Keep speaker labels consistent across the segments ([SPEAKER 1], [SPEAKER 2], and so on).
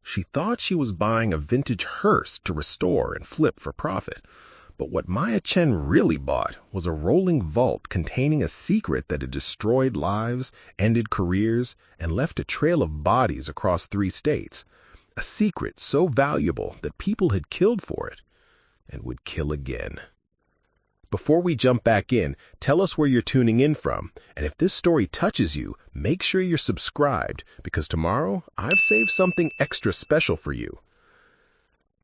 [SPEAKER 1] She thought she was buying a vintage hearse to restore and flip for profit. But what Maya Chen really bought was a rolling vault containing a secret that had destroyed lives, ended careers, and left a trail of bodies across 3 states. A secret so valuable that people had killed for it and would kill again. Before we jump back in, tell us where you're tuning in from, and if this story touches you, make sure you're subscribed, because tomorrow I've saved something extra special for you.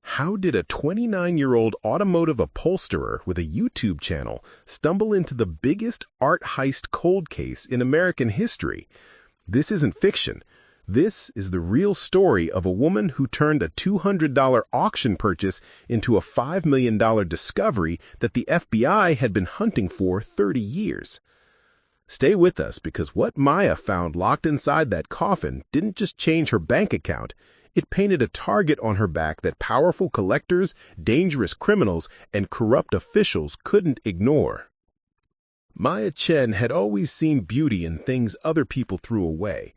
[SPEAKER 1] How did a 29-year-old automotive upholsterer with a YouTube channel stumble into the biggest art heist cold case in American history? This isn't fiction. This is the real story of a woman who turned a $200 auction purchase into a $5 million discovery that the FBI had been hunting for 30 years. Stay with us, because what Maya found locked inside that coffin didn't just change her bank account. It painted a target on her back that powerful collectors, dangerous criminals, and corrupt officials couldn't ignore. Maya Chen had always seen beauty in things other people threw away.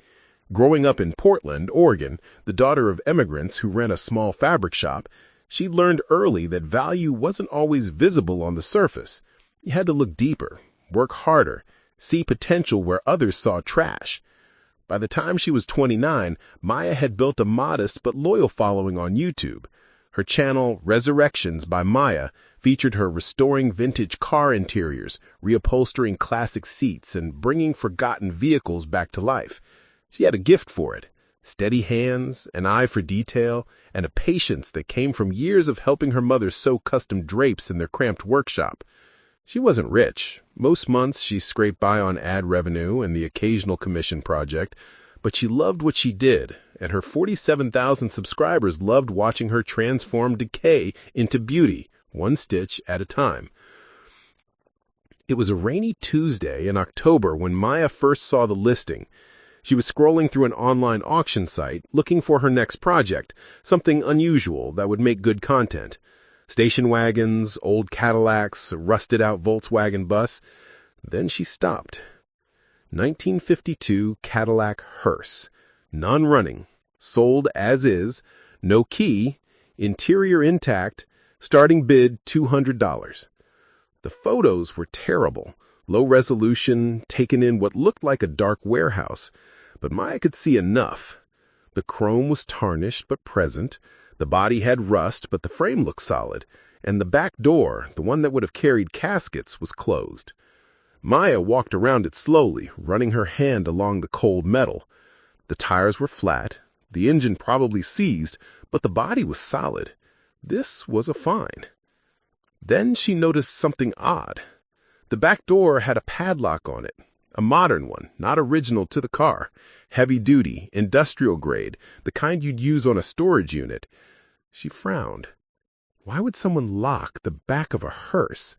[SPEAKER 1] Growing up in Portland, Oregon, the daughter of immigrants who ran a small fabric shop, she learned early that value wasn't always visible on the surface. You had to look deeper, work harder, see potential where others saw trash. By the time she was 29, Maya had built a modest but loyal following on YouTube. Her channel, Resurrections by Maya, featured her restoring vintage car interiors, reupholstering classic seats, and bringing forgotten vehicles back to life. She had a gift for it: steady hands, an eye for detail, and a patience that came from years of helping her mother sew custom drapes in their cramped workshop. She wasn't rich. Most months she scraped by on ad revenue and the occasional commission project, but she loved what she did, and her 47,000 subscribers loved watching her transform decay into beauty, one stitch at a time. It was a rainy Tuesday in October when Maya first saw the listing. She was scrolling through an online auction site looking for her next project, something unusual that would make good content. Station wagons, old Cadillacs, a rusted-out Volkswagen bus. Then she stopped. 1952 Cadillac Hearse. Non-running. Sold as is. No key. Interior intact. Starting bid $200. The photos were terrible. Low resolution, taken in what looked like a dark warehouse. But Maya could see enough. The chrome was tarnished but present. The body had rust, but the frame looked solid. And the back door, the one that would have carried caskets, was closed. Maya walked around it slowly, running her hand along the cold metal. The tires were flat, the engine probably seized, but the body was solid. This was a find. Then she noticed something odd. The back door had a padlock on it. A modern one, not original to the car. Heavy-duty, industrial grade, the kind you'd use on a storage unit. She frowned. Why would someone lock the back of a hearse?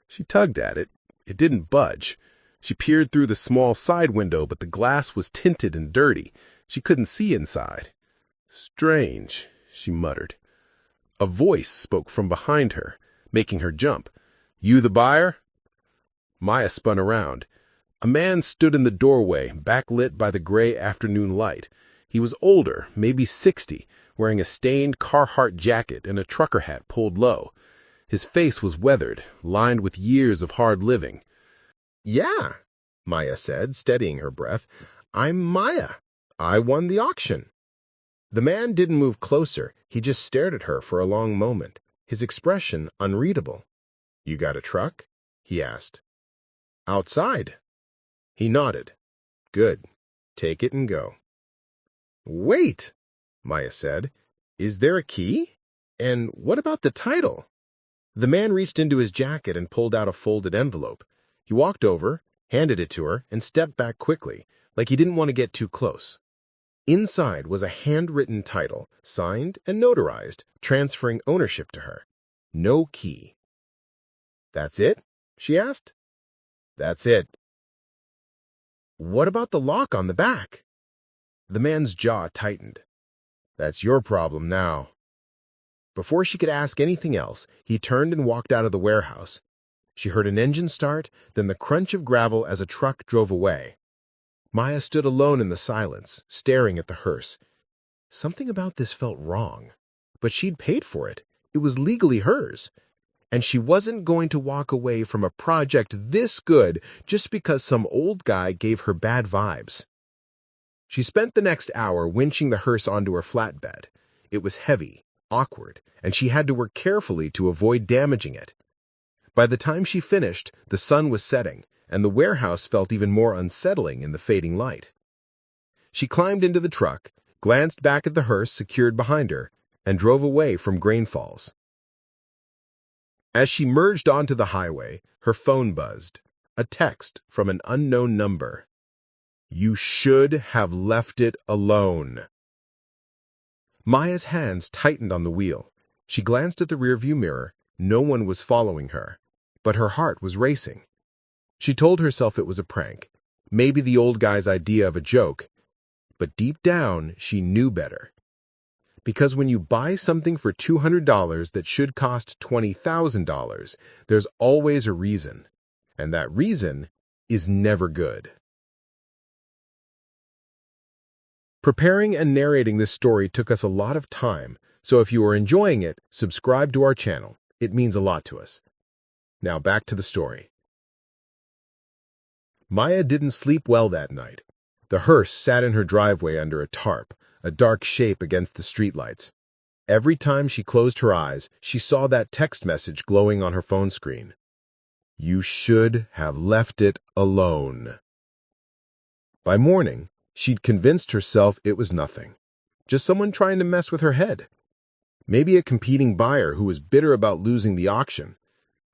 [SPEAKER 1] She tugged at it. It didn't budge. She peered through the small side window, but the glass was tinted and dirty. She couldn't see inside. Strange, she muttered. A voice spoke from behind her, making her jump. You the buyer? Maya spun around. A man stood in the doorway, backlit by the gray afternoon light. He was older, maybe 60, wearing a stained Carhartt jacket and a trucker hat pulled low. His face was weathered, lined with years of hard living. Yeah, Maya said, steadying her breath. I'm Maya. I won the auction. The man didn't move closer. He just stared at her for a long moment, his expression unreadable. You got a truck? He asked. Outside. He nodded. Good. Take it and go. Wait, Maya said. Is there a key? And what about the title? The man reached into his jacket and pulled out a folded envelope. He walked over, handed it to her, and stepped back quickly, like he didn't want to get too close. Inside was a handwritten title, signed and notarized, transferring ownership to her. No key. That's it? She asked. That's it. What about the lock on the back? The man's jaw tightened. That's your problem now. Before she could ask anything else, he turned and walked out of the warehouse. She heard an engine start, then the crunch of gravel as a truck drove away. Maya stood alone in the silence, staring at the hearse. Something about this felt wrong. But she'd paid for it. It was legally hers. And she wasn't going to walk away from a project this good just because some old guy gave her bad vibes. She spent the next hour winching the hearse onto her flatbed. It was heavy, awkward, and she had to work carefully to avoid damaging it. By the time she finished, the sun was setting, and the warehouse felt even more unsettling in the fading light. She climbed into the truck, glanced back at the hearse secured behind her, and drove away from Grain Falls. As she merged onto the highway, her phone buzzed. A text from an unknown number. "You should have left it alone." Maya's hands tightened on the wheel. She glanced at the rearview mirror. No one was following her, but her heart was racing. She told herself it was a prank, maybe the old guy's idea of a joke, but deep down she knew better. Because when you buy something for $200 that should cost $20,000, there's always a reason, and that reason is never good. Preparing and narrating this story took us a lot of time, so if you are enjoying it, subscribe to our channel. It means a lot to us. Now back to the story. Maya didn't sleep well that night. The hearse sat in her driveway under a tarp, a dark shape against the streetlights. Every time she closed her eyes, she saw that text message glowing on her phone screen. "You should have left it alone." By morning, she'd convinced herself it was nothing. Just someone trying to mess with her head. Maybe a competing buyer who was bitter about losing the auction.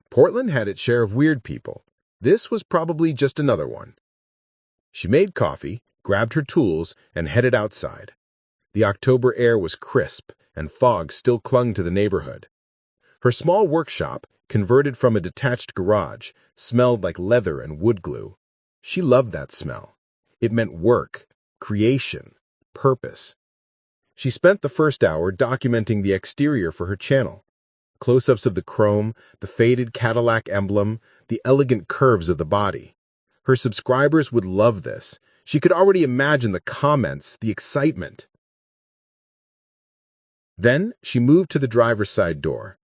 [SPEAKER 1] Portland had its share of weird people. This was probably just another one. She made coffee, grabbed her tools, and headed outside. The October air was crisp, and fog still clung to the neighborhood. Her small workshop, converted from a detached garage, smelled like leather and wood glue. She loved that smell. It meant work, creation, purpose. She spent the first hour documenting the exterior for her channel. Close-ups of the chrome, the faded Cadillac emblem, the elegant curves of the body. Her subscribers would love this. She could already imagine the comments, the excitement. Then she moved to the driver's side door.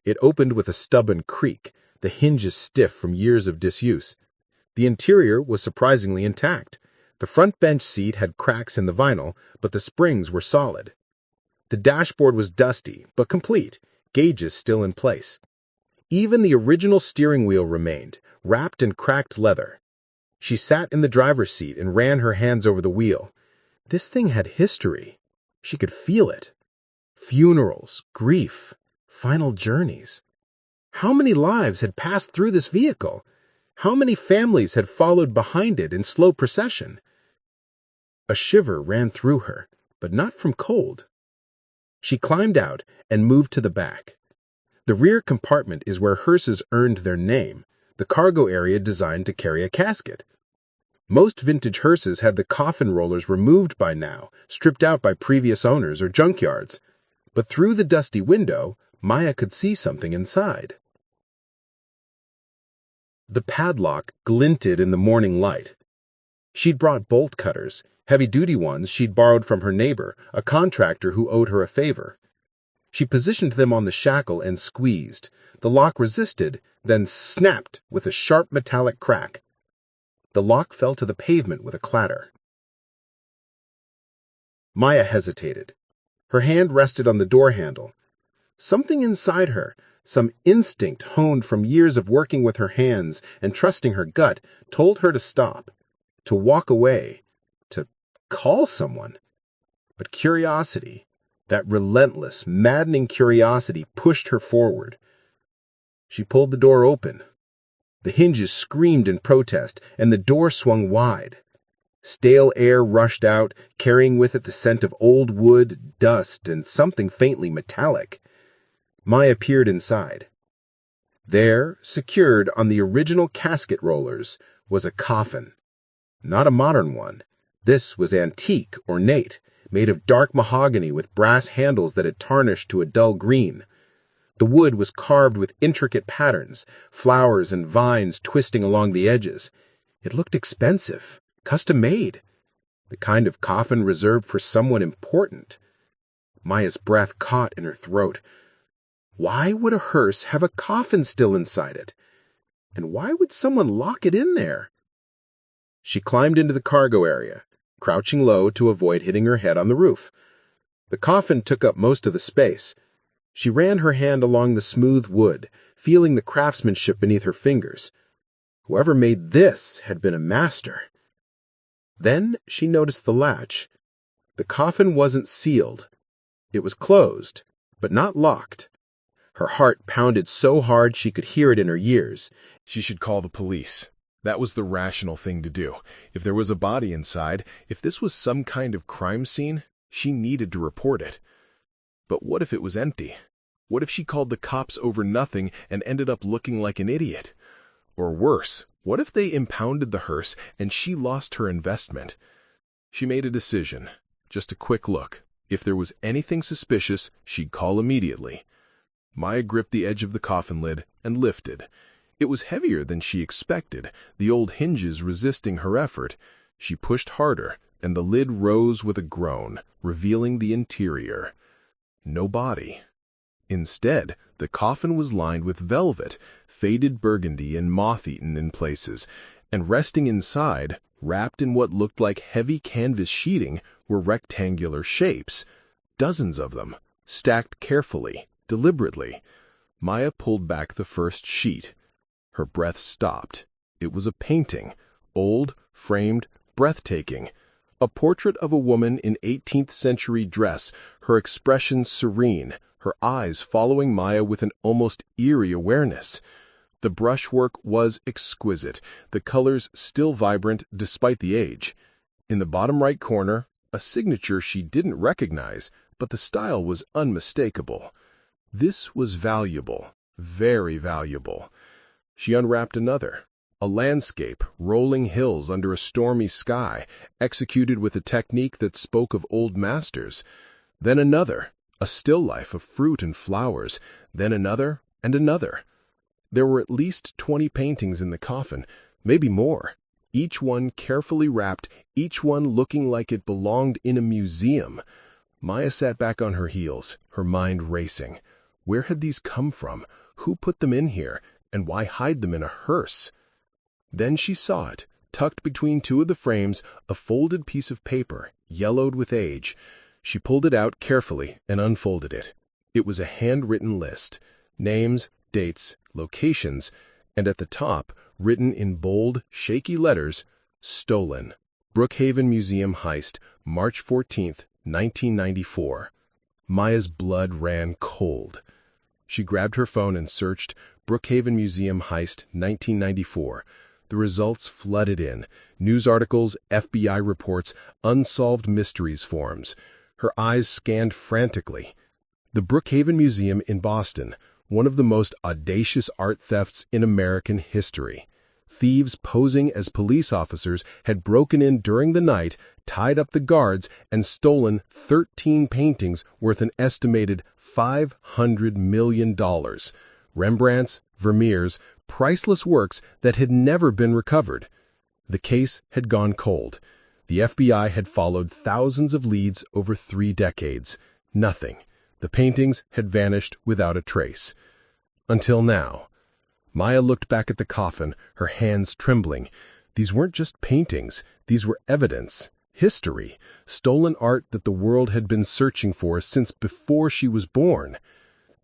[SPEAKER 1] It opened with a stubborn creak, the hinges stiff from years of disuse. The interior was surprisingly intact. The front bench seat had cracks in the vinyl, but the springs were solid. The dashboard was dusty, but complete, gauges still in place. Even the original steering wheel remained, wrapped in cracked leather. She sat in the driver's seat and ran her hands over the wheel. This thing had history. She could feel it. Funerals, grief, final journeys. How many lives had passed through this vehicle? How many families had followed behind it in slow procession? A shiver ran through her, but not from cold. She climbed out and moved to the back. The rear compartment is where hearses earned their name, the cargo area designed to carry a casket. Most vintage hearses had the coffin rollers removed by now, stripped out by previous owners or junkyards. But through the dusty window, Maya could see something inside. The padlock glinted in the morning light. She'd brought bolt cutters, heavy-duty ones she'd borrowed from her neighbor, a contractor who owed her a favor. She positioned them on the shackle and squeezed. The lock resisted, then snapped with a sharp metallic crack. The lock fell to the pavement with a clatter. Maya hesitated. Her hand rested on the door handle. Something inside her, some instinct honed from years of working with her hands and trusting her gut, told her to stop, to walk away, to call someone. But curiosity, that relentless, maddening curiosity, pushed her forward. She pulled the door open. The hinges screamed in protest, and the door swung wide. Stale air rushed out, carrying with it the scent of old wood, dust, and something faintly metallic. Maya peered inside. There, secured on the original casket rollers, was a coffin. Not a modern one. This was antique, ornate, made of dark mahogany with brass handles that had tarnished to a dull green. The wood was carved with intricate patterns, flowers and vines twisting along the edges. It looked expensive, custom-made, the kind of coffin reserved for someone important, Maya's breath caught in her throat. Why would a hearse have a coffin still inside it? And why would someone lock it in there? She climbed into the cargo area, crouching low to avoid hitting her head on the roof. The coffin took up most of the space. She ran her hand along the smooth wood, feeling the craftsmanship beneath her fingers. Whoever made this had been a master. Then she noticed the latch. The coffin wasn't sealed. It was closed, but not locked. Her heart pounded so hard she could hear it in her ears.
[SPEAKER 2] She should call the police. That was the rational thing to do. If there was a body inside, if this was some kind of crime scene, she needed to report it. But what if it was empty? What if she called the cops over nothing and ended up looking like an idiot? Or worse, what if they impounded the hearse and she lost her investment? She made a decision. Just a quick look. If there was anything suspicious, she'd call immediately. Maya gripped the edge of the coffin lid and lifted. It was heavier than she expected, the old hinges resisting her effort. She pushed harder, and the lid rose with a groan, revealing the interior. No body. Instead, the coffin was lined with velvet, faded burgundy and moth-eaten in places, and resting inside, wrapped in what looked like heavy canvas sheeting, were rectangular shapes. Dozens of them, stacked carefully, deliberately. Maya pulled back the first sheet. Her breath stopped. It was a painting, old, framed, breathtaking. A portrait of a woman in 18th century dress, her expression serene, her eyes following Maya with an almost eerie awareness. The brushwork was exquisite, the colors still vibrant despite the age. In the bottom right corner, a signature she didn't recognize, but the style was unmistakable. This was valuable, very valuable. She unwrapped another. A landscape, rolling hills under a stormy sky, executed with a technique that spoke of old masters. Then another, a still life of fruit and flowers. Then another and another. There were at least 20 paintings in the coffin, maybe more. Each one carefully wrapped, each one looking like it belonged in a museum. Maya sat back on her heels, her mind racing. Where had these come from? Who put them in here? And why hide them in a hearse? Then she saw it, tucked between two of the frames, a folded piece of paper, yellowed with age. She pulled it out carefully and unfolded it. It was a handwritten list, names, dates, locations, and at the top, written in bold, shaky letters, stolen. Brookhaven Museum heist, March 14th, 1994. Maya's blood ran cold. She grabbed her phone and searched Brookhaven Museum heist, 1994. The results flooded in. News articles, FBI reports, unsolved mysteries forms. Her eyes scanned frantically. The Brookhaven Museum in Boston, one of the most audacious art thefts in American history. Thieves posing as police officers had broken in during the night, tied up the guards, and stolen 13 paintings worth an estimated $500 million. Rembrandts, Vermeers, priceless works that had never been recovered. The case had gone cold. The FBI had followed thousands of leads over 3 decades. Nothing. The paintings had vanished without a trace. Until now. Maya looked back at the coffin, her hands trembling. These weren't just paintings. These were evidence, history, stolen art that the world had been searching for since before she was born.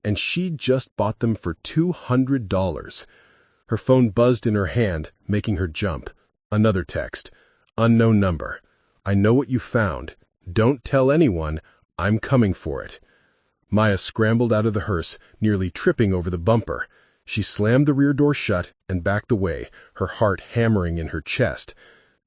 [SPEAKER 2] And she'd just bought them for $200. Her phone buzzed in her hand, making her jump. Another text. Unknown number. I know what you found. Don't tell anyone. I'm coming for it. Maya scrambled out of the hearse, nearly tripping over the bumper. She slammed the rear door shut and backed away, her heart hammering in her chest.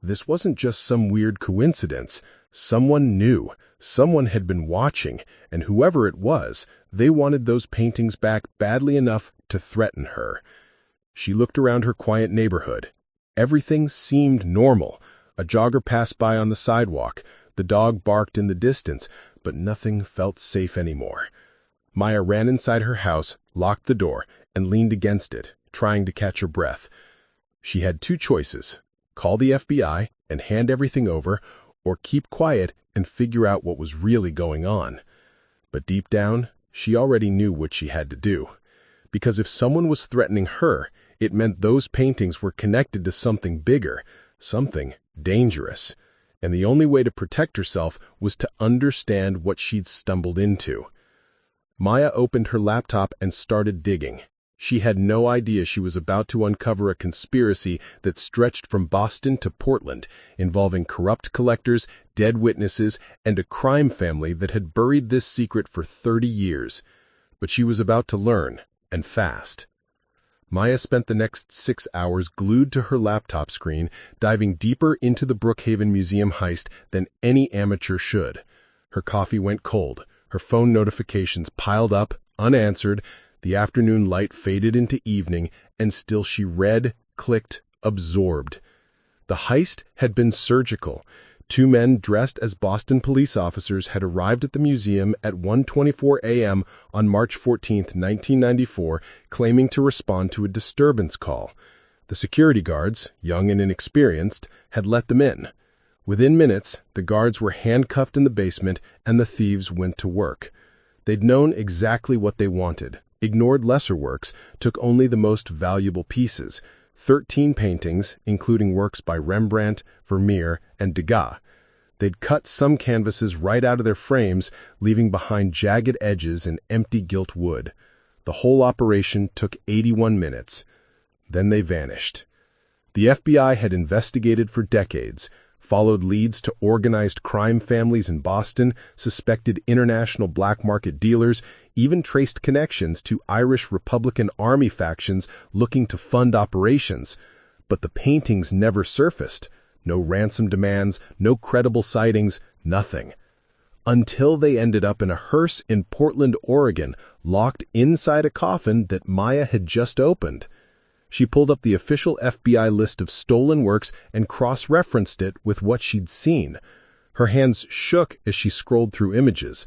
[SPEAKER 2] This wasn't just some weird coincidence. Someone knew. Someone had been watching, and whoever it was, they wanted those paintings back badly enough to threaten her. She looked around her quiet neighborhood. Everything seemed normal. A jogger passed by on the sidewalk. The dog barked in the distance, but nothing felt safe anymore. Maya ran inside her house, locked the door, and leaned against it, trying to catch her breath. She had 2 choices: call the FBI and hand everything over, or keep quiet and figure out what was really going on. But deep down, she already knew what she had to do. Because if someone was threatening her, it meant those paintings were connected to something bigger, something dangerous. And the only way to protect herself was to understand what she'd stumbled into. Maya opened her laptop and started digging. She had no idea she was about to uncover a conspiracy that stretched from Boston to Portland, involving corrupt collectors, dead witnesses, and a crime family that had buried this secret for 30 years. But she was about to learn, and fast. Maya spent the next 6 hours glued to her laptop screen, diving deeper into the Brookhaven Museum heist than any amateur should. Her coffee went cold, her phone notifications piled up, unanswered, the afternoon light faded into evening, and still she read, clicked, absorbed. The heist had been surgical. 2 men dressed as Boston police officers had arrived at the museum at 1:24 a.m. on March 14, 1994, claiming to respond to a disturbance call. The security guards, young and inexperienced, had let them in. Within minutes, the guards were handcuffed in the basement and the thieves went to work. They'd known exactly what they wanted, ignored lesser works, took only the most valuable pieces, 13 paintings, including works by Rembrandt, Vermeer, and Degas. They'd cut some canvases right out of their frames, leaving behind jagged edges and empty gilt wood. The whole operation took 81 minutes. Then they vanished. The FBI had investigated for decades, followed leads to organized crime families in Boston, suspected international black market dealers, even traced connections to Irish Republican Army factions looking to fund operations. But the paintings never surfaced. No ransom demands, no credible sightings, nothing. Until they ended up in a hearse in Portland, Oregon, locked inside a coffin that Maya had just opened. She pulled up the official FBI list of stolen works and cross-referenced it with what she'd seen. Her hands shook as she scrolled through images.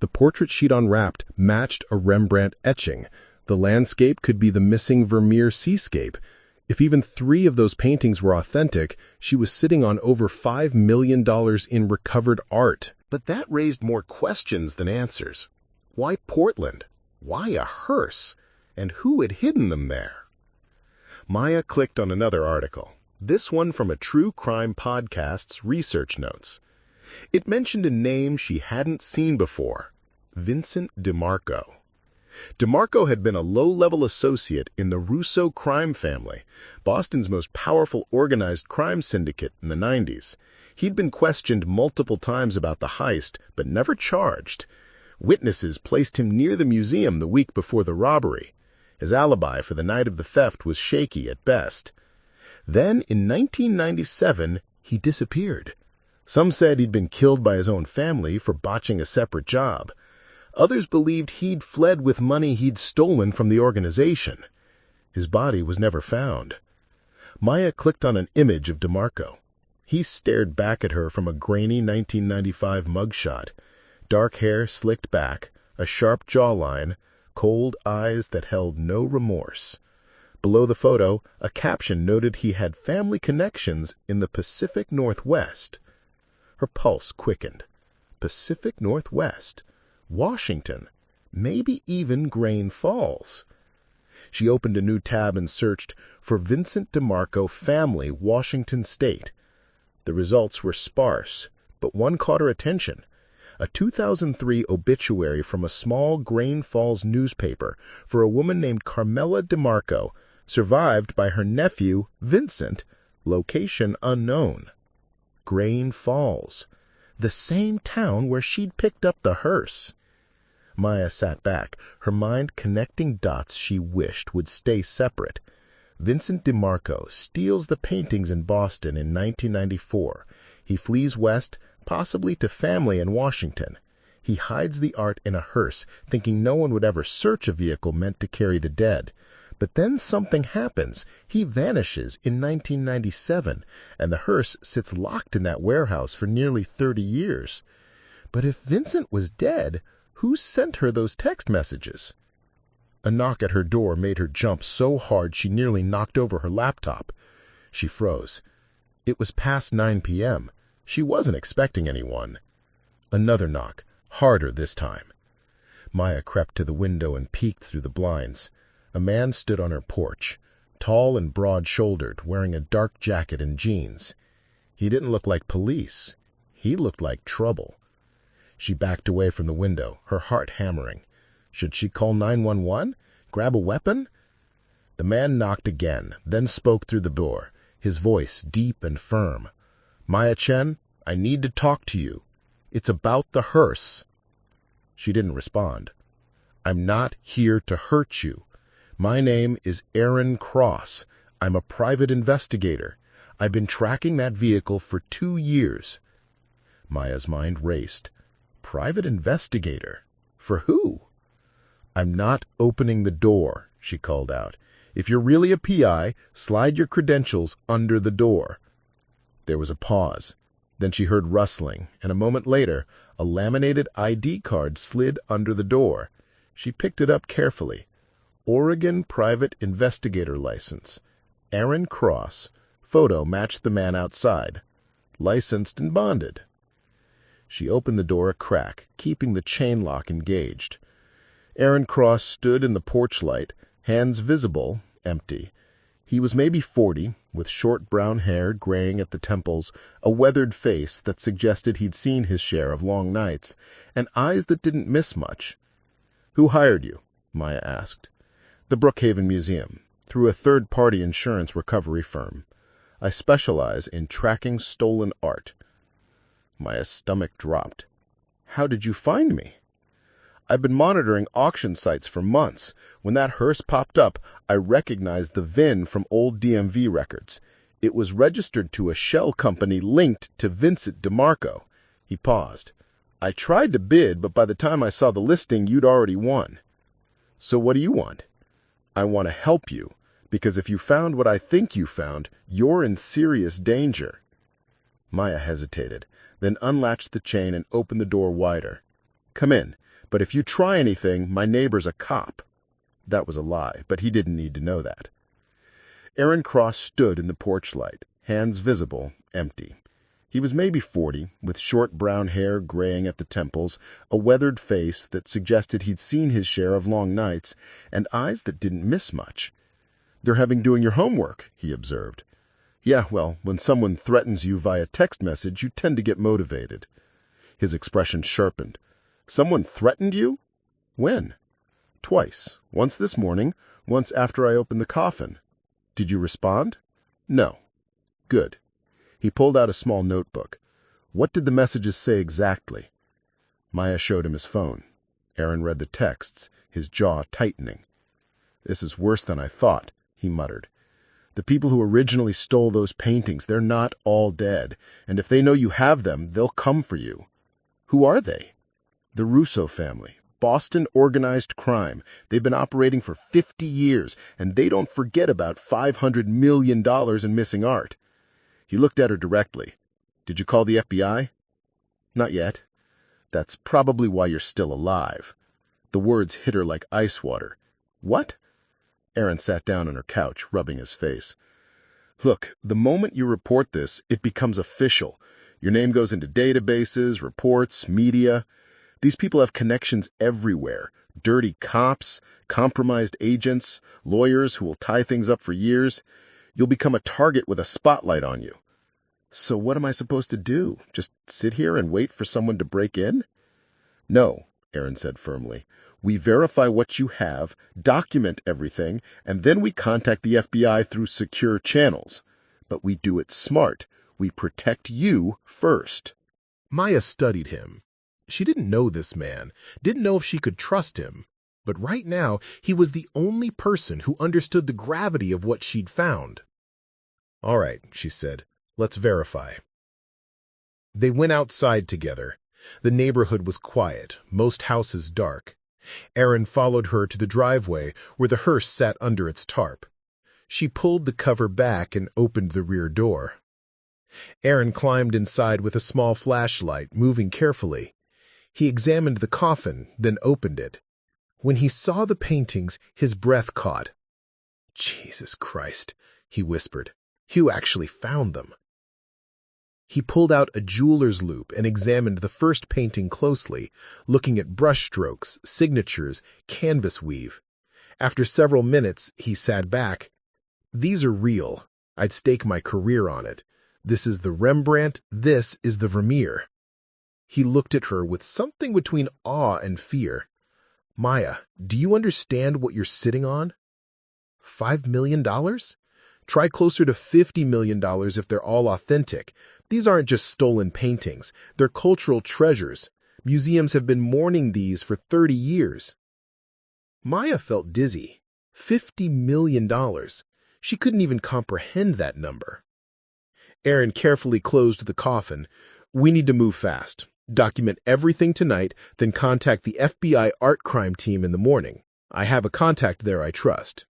[SPEAKER 2] The portrait she'd unwrapped matched a Rembrandt etching. The landscape could be the missing Vermeer seascape. If even 3 of those paintings were authentic, she was sitting on over $5 million in recovered art. But that raised more questions than answers. Why Portland? Why a hearse? And who had hidden them there? Maya clicked on another article, this one from a true crime podcast's research notes. It mentioned a name she hadn't seen before, Vincent DeMarco. DeMarco had been a low-level associate in the Russo crime family, Boston's most powerful organized crime syndicate in the 90s. He'd been questioned multiple times about the heist, but never charged. Witnesses placed him near the museum the week before the robbery. His alibi for the night of the theft was shaky at best. Then, in 1997, he disappeared. Some said he'd been killed by his own family for botching a separate job. Others believed he'd fled with money he'd stolen from the organization. His body was never found. Maya clicked on an image of DeMarco. He stared back at her from a grainy 1995 mugshot. Dark hair slicked back, a sharp jawline, cold eyes that held no remorse. Below the photo, a caption noted he had family connections in the Pacific Northwest. Her pulse quickened. Pacific Northwest, Washington, maybe even Grain Falls. She opened a new tab and searched for Vincent DeMarco Family, Washington State. The results were sparse, but one caught her attention. A 2003 obituary from a small Grain Falls newspaper for a woman named Carmela DeMarco, survived by her nephew, Vincent, location unknown. Grain Falls, the same town where she'd picked up the hearse. Maya sat back, her mind connecting dots she wished would stay separate. Vincent DeMarco steals the paintings in Boston in 1994. He flees west, possibly to family in Washington. He hides the art in a hearse, thinking no one would ever search a vehicle meant to carry the dead. But then something happens. He vanishes in 1997, and the hearse sits locked in that warehouse for nearly 30 years. But if Vincent was dead, who sent her those text messages? A knock at her door made her jump so hard she nearly knocked over her laptop. She froze. It was past 9 p.m. She wasn't expecting anyone. Another knock, harder this time.
[SPEAKER 1] Maya crept to the window and peeked through the blinds. A man stood on her porch, tall and broad-shouldered, wearing a dark jacket and jeans. He didn't look like police. He looked like trouble. She backed away from the window, her heart hammering. Should she call 911? Grab a weapon? The man knocked again, then spoke through the door, his voice deep and firm. "Maya Chen, I need to talk to you. It's about the hearse." She didn't respond. "I'm not here to hurt you. My name is Aaron Cross. I'm a private investigator. I've been tracking that vehicle for 2 years. Maya's mind raced. Private investigator? For who? "I'm not opening the door," she called out. "If you're really a PI, slide your credentials under the door." There was a pause. Then she heard rustling, and a moment later, a laminated ID card slid under the door. She picked it up carefully. Oregon Private Investigator License. Aaron Cross. Photo matched the man outside. Licensed and bonded. She opened the door a crack, keeping the chain lock engaged. Aaron Cross stood in the porch light, hands visible, empty. He was maybe 40, with short brown hair graying at the temples, a weathered face that suggested he'd seen his share of long nights, and eyes that didn't miss much. "Who hired you?" Maya asked. "The Brookhaven Museum, through a third-party insurance recovery firm. I specialize in tracking stolen art." Maya's stomach dropped. "How did you find me?" "I've been monitoring auction sites for months. When that hearse popped up, I recognized the VIN from old DMV records. It was registered to a shell company linked to Vincent DeMarco." He paused. "I tried to bid, but by the time I saw the listing, you'd already won." "So what do you want?" "I want to help you, because if you found what I think you found, you're in serious danger." Maya hesitated, then unlatched the chain and opened the door wider. "Come in. But if you try anything, my neighbor's a cop." That was a lie, but he didn't need to know that. Aaron Cross stood in the porch light, hands visible, empty. He was maybe 40, with short brown hair graying at the temples, a weathered face that suggested he'd seen his share of long nights, and eyes that didn't miss much. "They're having doing your homework," he observed. "Yeah, well, when someone threatens you via text message, you tend to get motivated." His expression sharpened. "Someone threatened you? When?" "Twice. Once this morning, once after I opened the coffin." "Did you respond?" "No." "Good." He pulled out a small notebook. "What did the messages say exactly?" Maya showed him his phone. Aaron read the texts, his jaw tightening. "This is worse than I thought," he muttered. "The people who originally stole those paintings, they're not all dead, and if they know you have them, they'll come for you." "Who are they?" "The Russo family. Boston organized crime. They've been operating for 50 years, and they don't forget about $500 million in missing art." He looked at her directly. "Did you call the FBI?" "Not yet." "That's probably why you're still alive." The words hit her like ice water. "What?" Aaron sat down on her couch, rubbing his face. "Look, the moment you report this, it becomes official. Your name goes into databases, reports, media. These people have connections everywhere. Dirty cops, compromised agents, lawyers who will tie things up for years. You'll become a target with a spotlight on you." "So what am I supposed to do? Just sit here and wait for someone to break in?" "No," Aaron said firmly. "We verify what you have, document everything, and then we contact the FBI through secure channels. But we do it smart. We protect you first." Maya studied him. She didn't know this man, didn't know if she could trust him. But right now, he was the only person who understood the gravity of what she'd found. "All right," she said. "Let's verify." They went outside together. The neighborhood was quiet, most houses dark. Aaron followed her to the driveway where the hearse sat under its tarp. She pulled the cover back and opened the rear door. Aaron climbed inside with a small flashlight, moving carefully. He examined the coffin, then opened it. When he saw the paintings, his breath caught. "Jesus Christ," he whispered. "You actually found them." He pulled out a jeweler's loupe and examined the first painting closely, looking at brushstrokes, signatures, canvas weave. After several minutes, he sat back. These are real. I'd stake my career on it. This is the Rembrandt, this is the Vermeer. He looked at her with something between awe and fear. Maya, do you understand what you're sitting on? $5 million? Try closer to $50 million if they're all authentic. These aren't just stolen paintings. They're cultural treasures. Museums have been mourning these for 30 years. Maya felt dizzy. $50 million. She couldn't even comprehend that number. Aaron carefully closed the coffin. We need to move fast. Document everything tonight, then contact the FBI art crime team in the morning. I have a contact there I trust.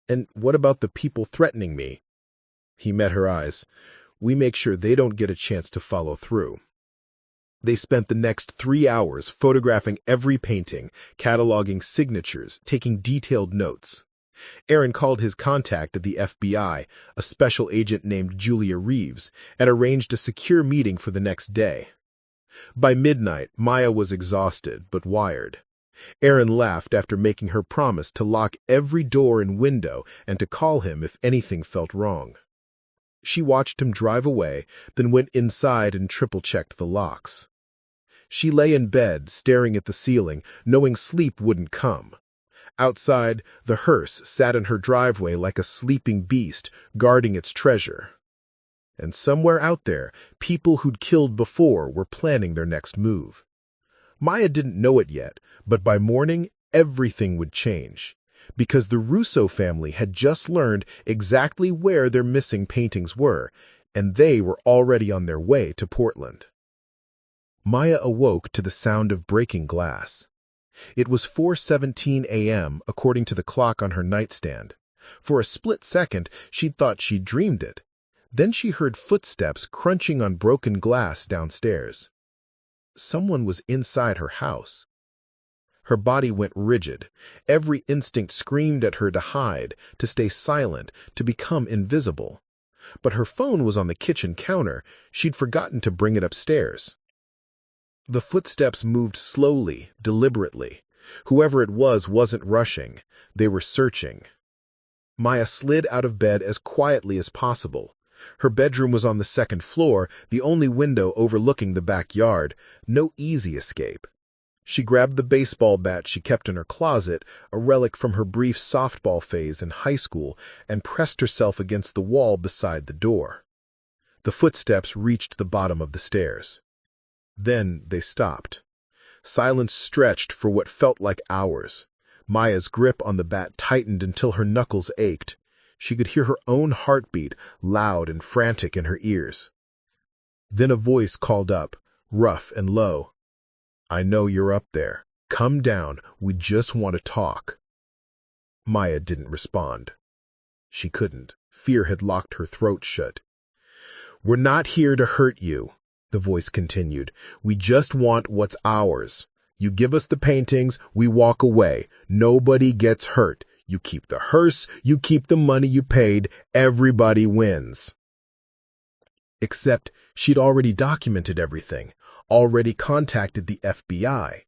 [SPEAKER 1] And what about the people threatening me? He met her eyes. We make sure they don't get a chance to follow through. They spent the next 3 hours photographing every painting, cataloging signatures, taking detailed notes. Aaron called his contact at the FBI, a special agent named Julia Reeves, and arranged a secure meeting for the next day. By midnight, Maya was exhausted but wired. Aaron laughed after making her promise to lock every door and window and to call him if anything felt wrong. She watched him drive away, then went inside and triple-checked the locks. She lay in bed, staring at the ceiling, knowing sleep wouldn't come. Outside, the hearse sat in her driveway like a sleeping beast, guarding its treasure. And somewhere out there, people who'd killed before were planning their next move. Maya didn't know it yet, but by morning, everything would change. Because the Russo family had just learned exactly where their missing paintings were, and they were already on their way to Portland. Maya awoke to the sound of breaking glass. It was 4:17 a.m. according to the clock on her nightstand. For a split second, she'd thought she'd dreamed it. Then she heard footsteps crunching on broken glass downstairs. Someone was inside her house. Her body went rigid. Every instinct screamed at her to hide, to stay silent, to become invisible. But her phone was on the kitchen counter. She'd forgotten to bring it upstairs. The footsteps moved slowly, deliberately. Whoever it was wasn't rushing. They were searching. Maya slid out of bed as quietly as possible. Her bedroom was on the second floor, the only window overlooking the backyard. No easy escape. She grabbed the baseball bat she kept in her closet, a relic from her brief softball phase in high school, and pressed herself against the wall beside the door. The footsteps reached the bottom of the stairs. Then they stopped. Silence stretched for what felt like hours. Maya's grip on the bat tightened until her knuckles ached. She could hear her own heartbeat, loud and frantic in her ears. Then a voice called up, rough and low. I know you're up there. Come down. We just want to talk. Maya didn't respond. She couldn't. Fear had locked her throat shut. We're not here to hurt you, the voice continued. We just want what's ours. You give us the paintings, we walk away. Nobody gets hurt. You keep the hearse, you keep the money you paid. Everybody wins. Except she'd already documented everything. Already contacted the FBI.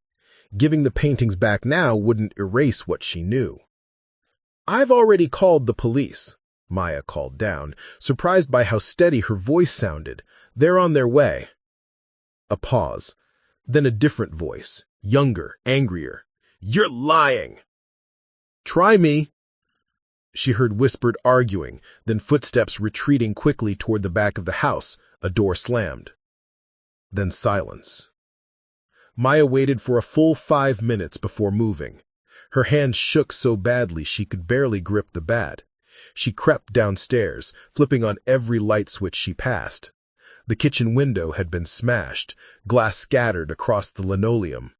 [SPEAKER 1] Giving the paintings back now wouldn't erase what she knew. I've already called the police, Maya called down, surprised by how steady her voice sounded. They're on their way. A pause. Then a different voice, younger, angrier. You're lying. Try me. She heard whispered arguing, then footsteps retreating quickly toward the back of the house. A door slammed. Then silence. Maya waited for a full 5 minutes before moving. Her hands shook so badly she could barely grip the bat. She crept downstairs, flipping on every light switch she passed. The kitchen window had been smashed, glass scattered across the linoleum.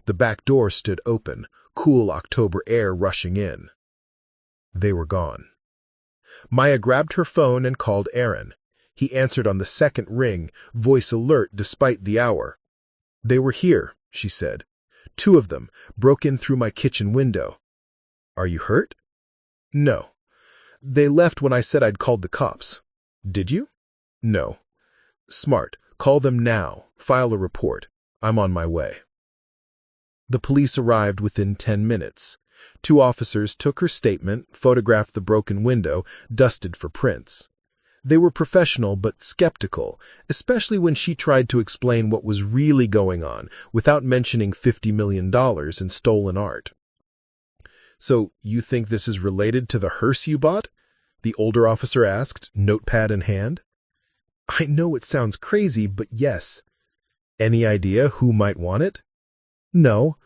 [SPEAKER 1] The back door stood open, cool October air rushing in. They were gone. Maya grabbed her phone and called Aaron. He answered on the second ring, voice alert despite the hour. They were here, she said. 2 of them broke in through my kitchen window. Are you hurt? No. They left when I said I'd called the cops. Did you? No. Smart. Call them now. File a report. I'm on my way. The police arrived within 10 minutes. 2 officers took her statement, photographed the broken window, dusted for prints. They were professional but skeptical, especially when she tried to explain what was really going on without mentioning $50 million in stolen art. "So, you think this is related to the hearse you bought?" the older officer asked, notepad in hand. "I know it sounds crazy, but yes." "Any idea who might want it?" "No."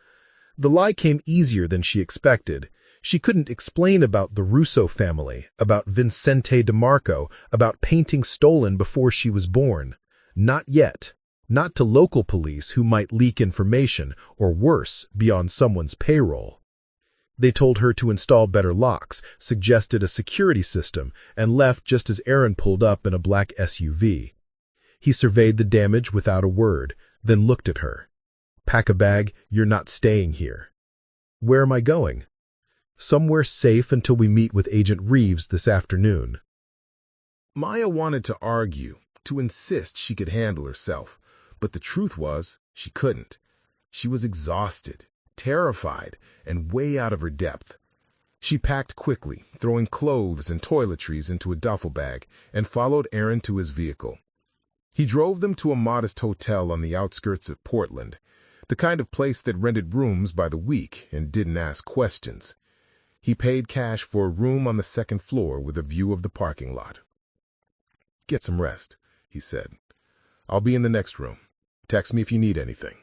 [SPEAKER 1] The lie came easier than she expected. She couldn't explain about the Russo family, about Vincente DeMarco, about paintings stolen before she was born. Not yet. Not to local police who might leak information, or worse, be on someone's payroll. They told her to install better locks, suggested a security system, and left just as Aaron pulled up in a black SUV. He surveyed the damage without a word, then looked at her. "Pack a bag, you're not staying here." "Where am I going?" "Somewhere safe until we meet with Agent Reeves this afternoon."
[SPEAKER 2] Maya wanted to argue, to insist she could handle herself, but the truth was she couldn't. She was exhausted, terrified, and way out of her depth. She packed quickly, throwing clothes and toiletries into a duffel bag, and followed Aaron to his vehicle. He drove them to a modest hotel on the outskirts of Portland, the kind of place that rented rooms by the week and didn't ask questions. He paid cash for a room on the 2nd floor with a view of the parking lot. "Get some rest," he said. "I'll be in the next room. Text me if you need anything."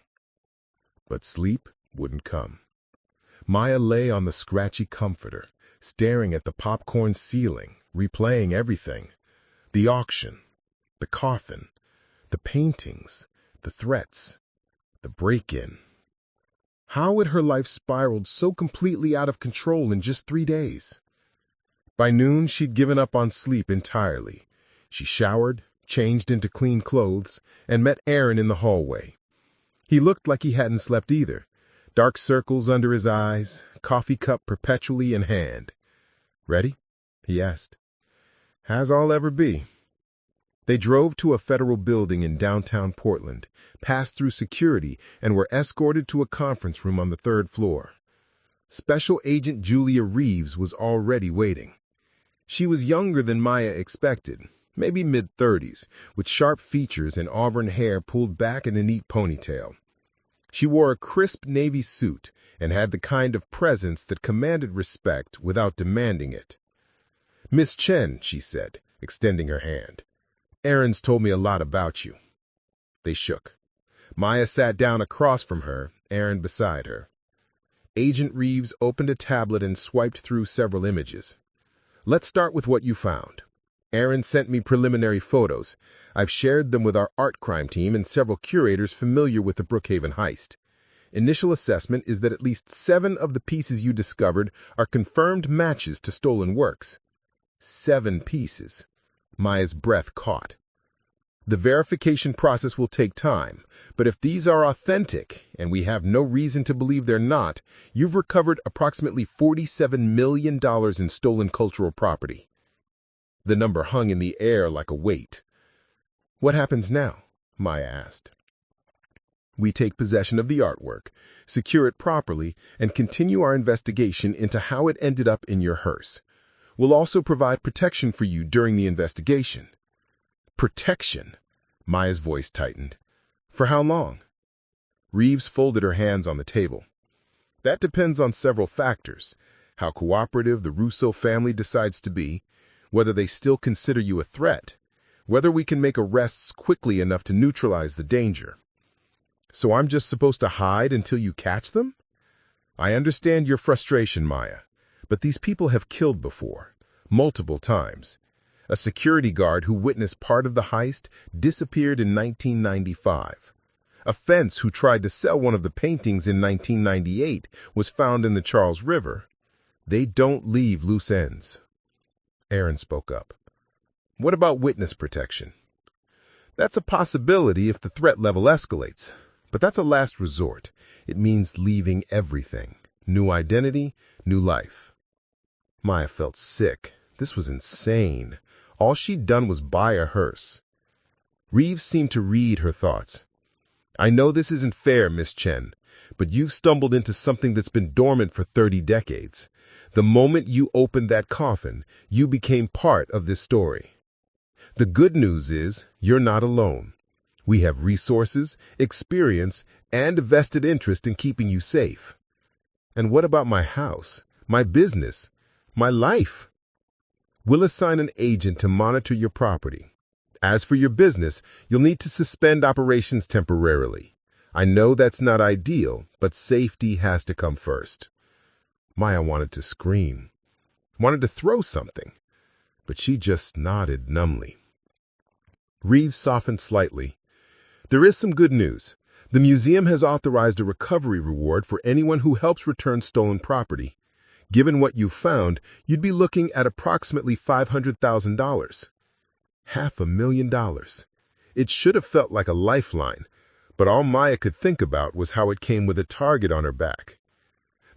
[SPEAKER 2] But sleep wouldn't come. Maya lay on the scratchy comforter, staring at the popcorn ceiling, replaying everything. The auction, the coffin, the paintings, the threats, the break-in. How had her life spiraled so completely out of control in just 3 days? By noon, she'd given up on sleep entirely. She showered, changed into clean clothes, and met Aaron in the hallway. He looked like he hadn't slept either. Dark circles under his eyes, coffee cup perpetually in hand. "Ready?" he asked. "As I'll ever be." They drove to a federal building in downtown Portland, passed through security, and were escorted to a conference room on the 3rd floor. Special Agent Julia Reeves was already waiting. She was younger than Maya expected, maybe mid-30s, with sharp features and auburn hair pulled back in a neat ponytail. She wore a crisp navy suit and had the kind of presence that commanded respect without demanding it. "Miss Chen," she said, extending her hand. "Aaron's told me a lot about you." They shook. Maya sat down across from her, Aaron beside her. Agent Reeves opened a tablet and swiped through several images. "Let's start with what you found. Aaron sent me preliminary photos. I've shared them with our art crime team and several curators familiar with the Brookhaven heist. Initial assessment is that at least 7 of the pieces you discovered are confirmed matches to stolen works." 7 pieces. Maya's breath caught. "The verification process will take time, but if these are authentic, and we have no reason to believe they're not, you've recovered approximately $47 million in stolen cultural property." The number hung in the air like a weight. "What happens now?" Maya asked. "We take possession of the artwork, secure it properly, and continue our investigation into how it ended up in your hearse. We'll also provide protection for you during the investigation." "Protection?" Maya's voice tightened. "For how long?" Reeves folded her hands on the table. "That depends on several factors. How cooperative the Russo family decides to be, whether they still consider you a threat, whether we can make arrests quickly enough to neutralize the danger." "So I'm just supposed to hide until you catch them?" "I understand your frustration, Maya, but these people have killed before, multiple times. A security guard who witnessed part of the heist disappeared in 1995. A fence who tried to sell one of the paintings in 1998 was found in the Charles River. They don't leave loose ends." Aaron spoke up. "What about witness protection?" "That's a possibility if the threat level escalates, but that's a last resort. It means leaving everything. New identity, new life." Maya felt sick. This was insane. All she'd done was buy a hearse.
[SPEAKER 1] Reeves seemed to read her thoughts. I know this isn't fair, Miss Chen, but you've stumbled into something that's been dormant for 30 decades. The moment you opened that coffin, you became part of this story. The good news is you're not alone. We have resources, experience, and a vested interest in keeping you safe. And what about my house, my business, my life? We'll assign an agent to monitor your property. As for your business, you'll need to suspend operations temporarily. I know that's not ideal, but safety has to come first. Maya wanted to scream, wanted to throw something, but she just nodded numbly. Reeves softened slightly. There is some good news. The museum has authorized a recovery reward for anyone who helps return stolen property. Given what you've found, you'd be looking at approximately $500,000. $500,000. It should have felt like a lifeline, but all Maya could think about was how it came with a target on her back.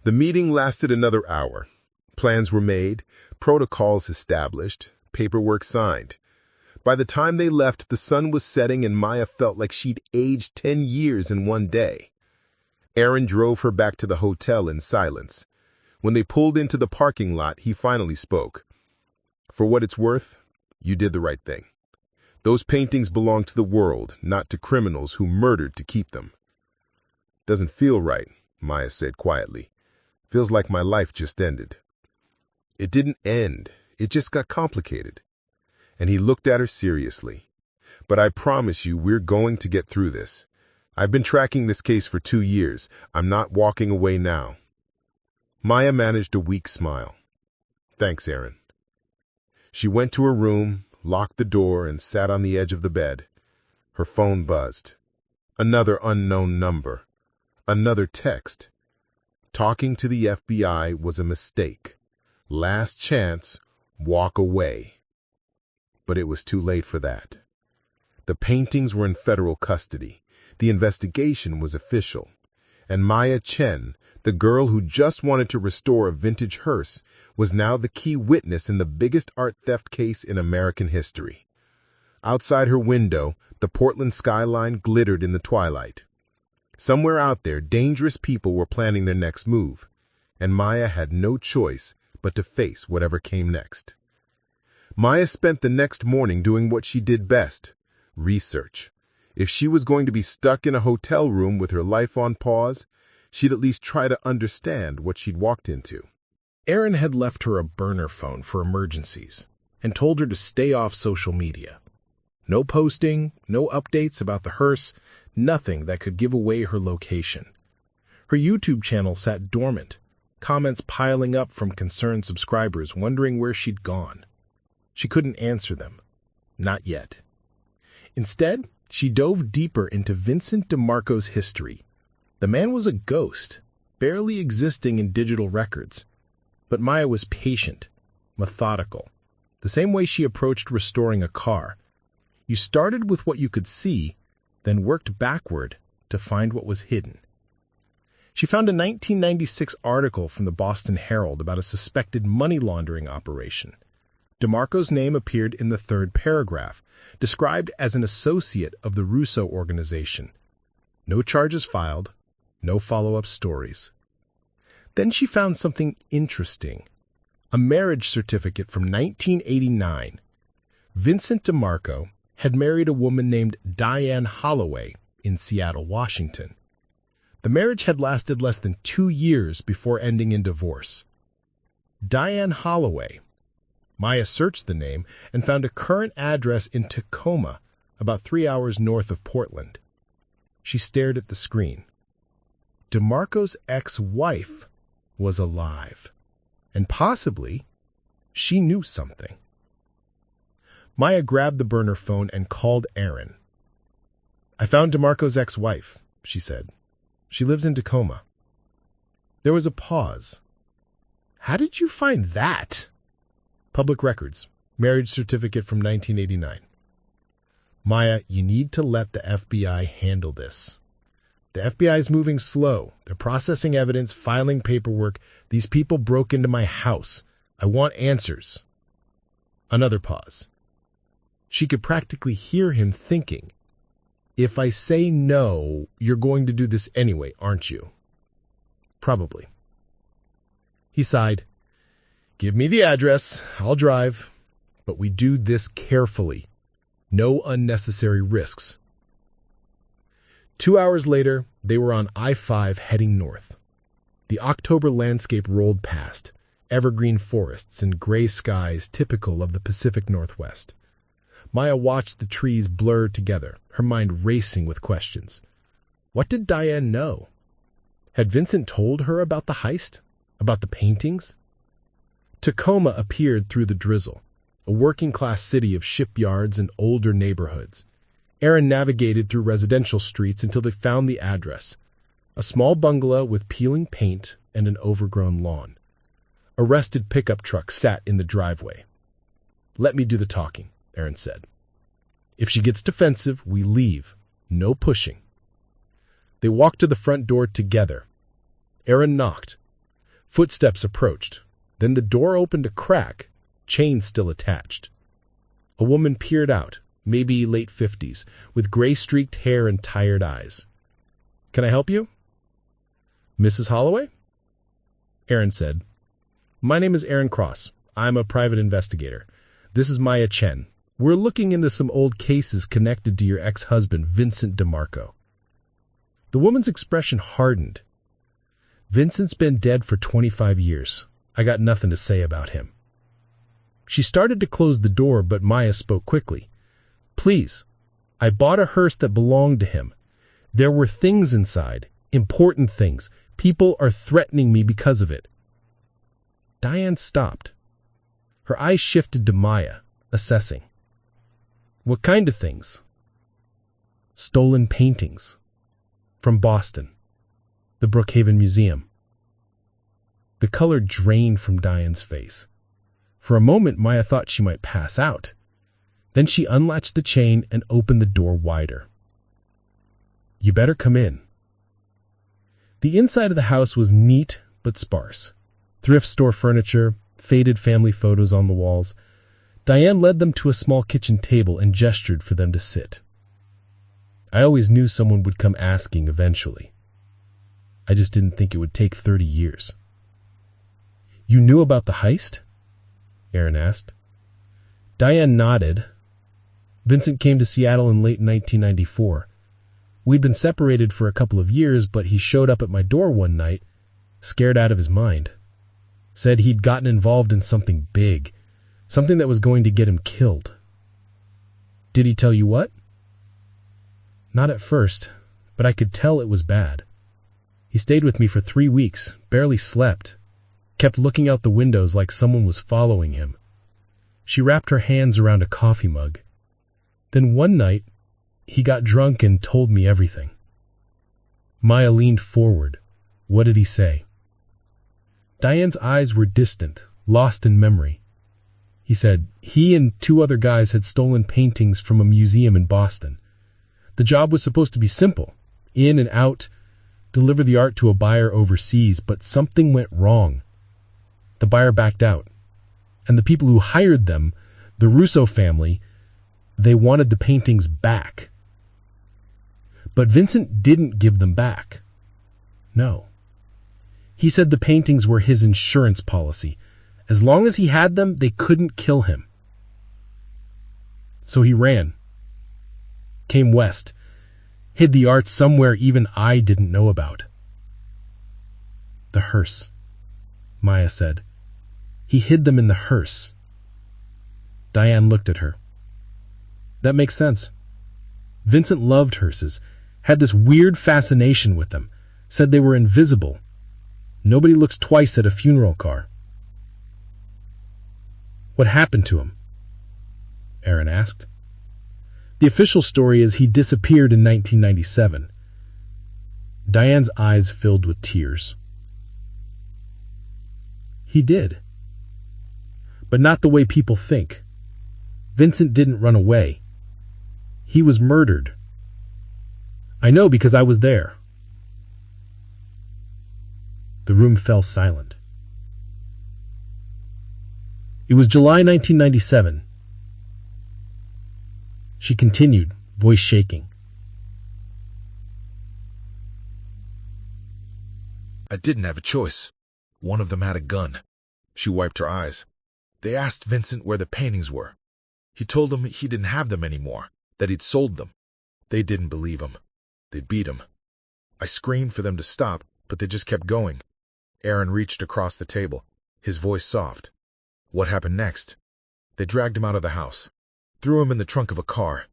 [SPEAKER 1] The meeting lasted another hour. Plans were made, protocols established, paperwork signed. By the time they left, the sun was setting and Maya felt like she'd aged 10 years in one day. Aaron drove her back to the hotel in silence. When they pulled into the parking lot, he finally spoke. For what it's worth, you did the right thing. Those paintings belong to the world, not to criminals who murdered to keep them. Doesn't feel right, Maya said quietly. Feels like my life just ended. It didn't end. It just got complicated. And he looked at her seriously. But I promise you, we're going to get through this. I've been tracking this case for 2 years. I'm not walking away now. Maya managed a weak smile. Thanks, Aaron. She went to her room, locked the door, and sat on the edge of the bed. Her phone buzzed. Another unknown number. Another text. Talking to the FBI was a mistake. Last chance, walk away. But it was too late for that. The paintings were in federal custody. The investigation was official. And Maya Chen, the girl who just wanted to restore a vintage hearse, was now the key witness in the biggest art theft case in American history. Outside her window, the Portland skyline glittered in the twilight. Somewhere out there, dangerous people were planning their next move, and Maya had no choice but to face whatever came next. Maya spent the next morning doing what she did best: research. If she was going to be stuck in a hotel room with her life on pause, she'd at least try to understand what she'd walked into. Aaron had left her a burner phone for emergencies and told her to stay off social media. No posting, no updates about the hearse, nothing that could give away her location. Her YouTube channel sat dormant, comments piling up from concerned subscribers wondering where she'd gone. She couldn't answer them. Not yet. Instead, she dove deeper into Vincent DeMarco's history. The man was a ghost, barely existing in digital records. But Maya was patient, methodical, the same way she approached restoring a car. You started with what you could see, then worked backward to find what was hidden. She found a 1996 article from the Boston Herald about a suspected money laundering operation. DeMarco's name appeared in the third paragraph, described as an associate of the Russo organization. No charges filed, no follow-up stories. Then she found something interesting. A marriage certificate from 1989. Vincent DeMarco had married a woman named Diane Holloway in Seattle, Washington. The marriage had lasted less than 2 years before ending in divorce. Diane Holloway. Maya searched the name and found a current address in Tacoma, about 3 hours north of Portland. She stared at the screen. DeMarco's ex-wife was alive, and possibly she knew something. Maya grabbed the burner phone and called Aaron. I found DeMarco's ex-wife, she said. She lives in Tacoma. There was a pause. How did you find that? Public records, marriage certificate from 1989. Maya, you need to let the FBI handle this. The FBI is moving slow. They're processing evidence, filing paperwork. These people broke into my house. I want answers. Another pause.
[SPEAKER 2] She could practically hear him thinking, "If I say no, you're going to do this anyway, aren't you?" "Probably." He sighed. "Give me the address. I'll drive. But we do this carefully. No unnecessary risks." 2 hours later, they were on I-5 heading north. The October landscape rolled past, evergreen forests and gray skies typical of the Pacific Northwest. Maya watched the trees blur together, her mind racing with questions. What did Diane know? Had Vincent told her about the heist? About the paintings? Tacoma appeared through the drizzle, a working-class city of shipyards and older neighborhoods. Aaron navigated through residential streets until they found the address, a small bungalow with peeling paint and an overgrown lawn. A rusted pickup truck sat in the driveway. "Let me do the talking," Aaron said. "If she gets defensive, we leave. No pushing." They walked to the front door together. Aaron knocked. Footsteps approached. Then the door opened a crack, chain still attached. A woman peered out, maybe late 50s, with gray-streaked hair and tired eyes. "Can I help you?" "Mrs. Holloway?" Aaron said. "My name is Aaron Cross. I'm a private investigator. This is Maya Chen. We're looking into some old cases connected to your ex-husband, Vincent DeMarco." The woman's expression hardened. "Vincent's been dead for 25 years. I got nothing to say about him." She started to close the door, but Maya spoke quickly. "Please, I bought a hearse that belonged to him. There were things inside, important things. People are threatening me because of it." Diane stopped. Her eyes shifted to Maya, assessing. "What kind of things?" "Stolen paintings. From Boston. The Brookhaven Museum." The color drained from Diane's face. For a moment, Maya thought she might pass out. Then she unlatched the chain and opened the door wider. "You better come in." The inside of the house was neat but sparse. Thrift store furniture, faded family photos on the walls. Diane led them to a small kitchen table and gestured for them to sit. "I always knew someone would come asking eventually. I just didn't think it would take 30 years. "You knew about the heist?" Aaron asked. Diane nodded. "Vincent came to Seattle in late 1994. We'd been separated for a couple of years, but he showed up at my door one night, scared out of his mind. Said he'd gotten involved in something big, something that was going to get him killed." "Did he tell you what?" "Not at first, but I could tell it was bad. He stayed with me for 3 weeks, barely slept, kept looking out the windows like someone was following him." She wrapped her hands around a coffee mug. "Then one night, he got drunk and told me everything." Maya leaned forward. "What did he say?" Diane's eyes were distant, lost in memory. "He said he and 2 other guys had stolen paintings from a museum in Boston. The job was supposed to be simple, in and out, deliver the art to a buyer overseas, but something went wrong. The buyer backed out, and the people who hired them, the Russo family, they wanted the paintings back. But Vincent didn't give them back. No. He said the paintings were his insurance policy. As long as he had them, they couldn't kill him. So he ran. Came west. Hid the art somewhere even I didn't know about." "The hearse," Maya said. "He hid them in the hearse." Diane looked at her. "That makes sense. Vincent loved hearses, had this weird fascination with them, said they were invisible. Nobody looks twice at a funeral car." "What happened to him?" Aaron asked. "The official story is he disappeared in 1997. Diane's eyes filled with tears. "He did. But not the way people think. Vincent didn't run away. He was murdered. I know because I was there." The room fell silent. It was July 1997.
[SPEAKER 3] She continued, voice shaking.
[SPEAKER 2] I didn't have a choice. One of them had a gun. She wiped her eyes. They asked Vincent where the paintings were. He told them he didn't have them anymore, that he'd sold them. They didn't believe him. They beat him. I screamed for them to stop, but they just kept going. Aaron reached across the table, his voice soft. What happened next? They dragged him out of the house, threw him in the trunk of a car.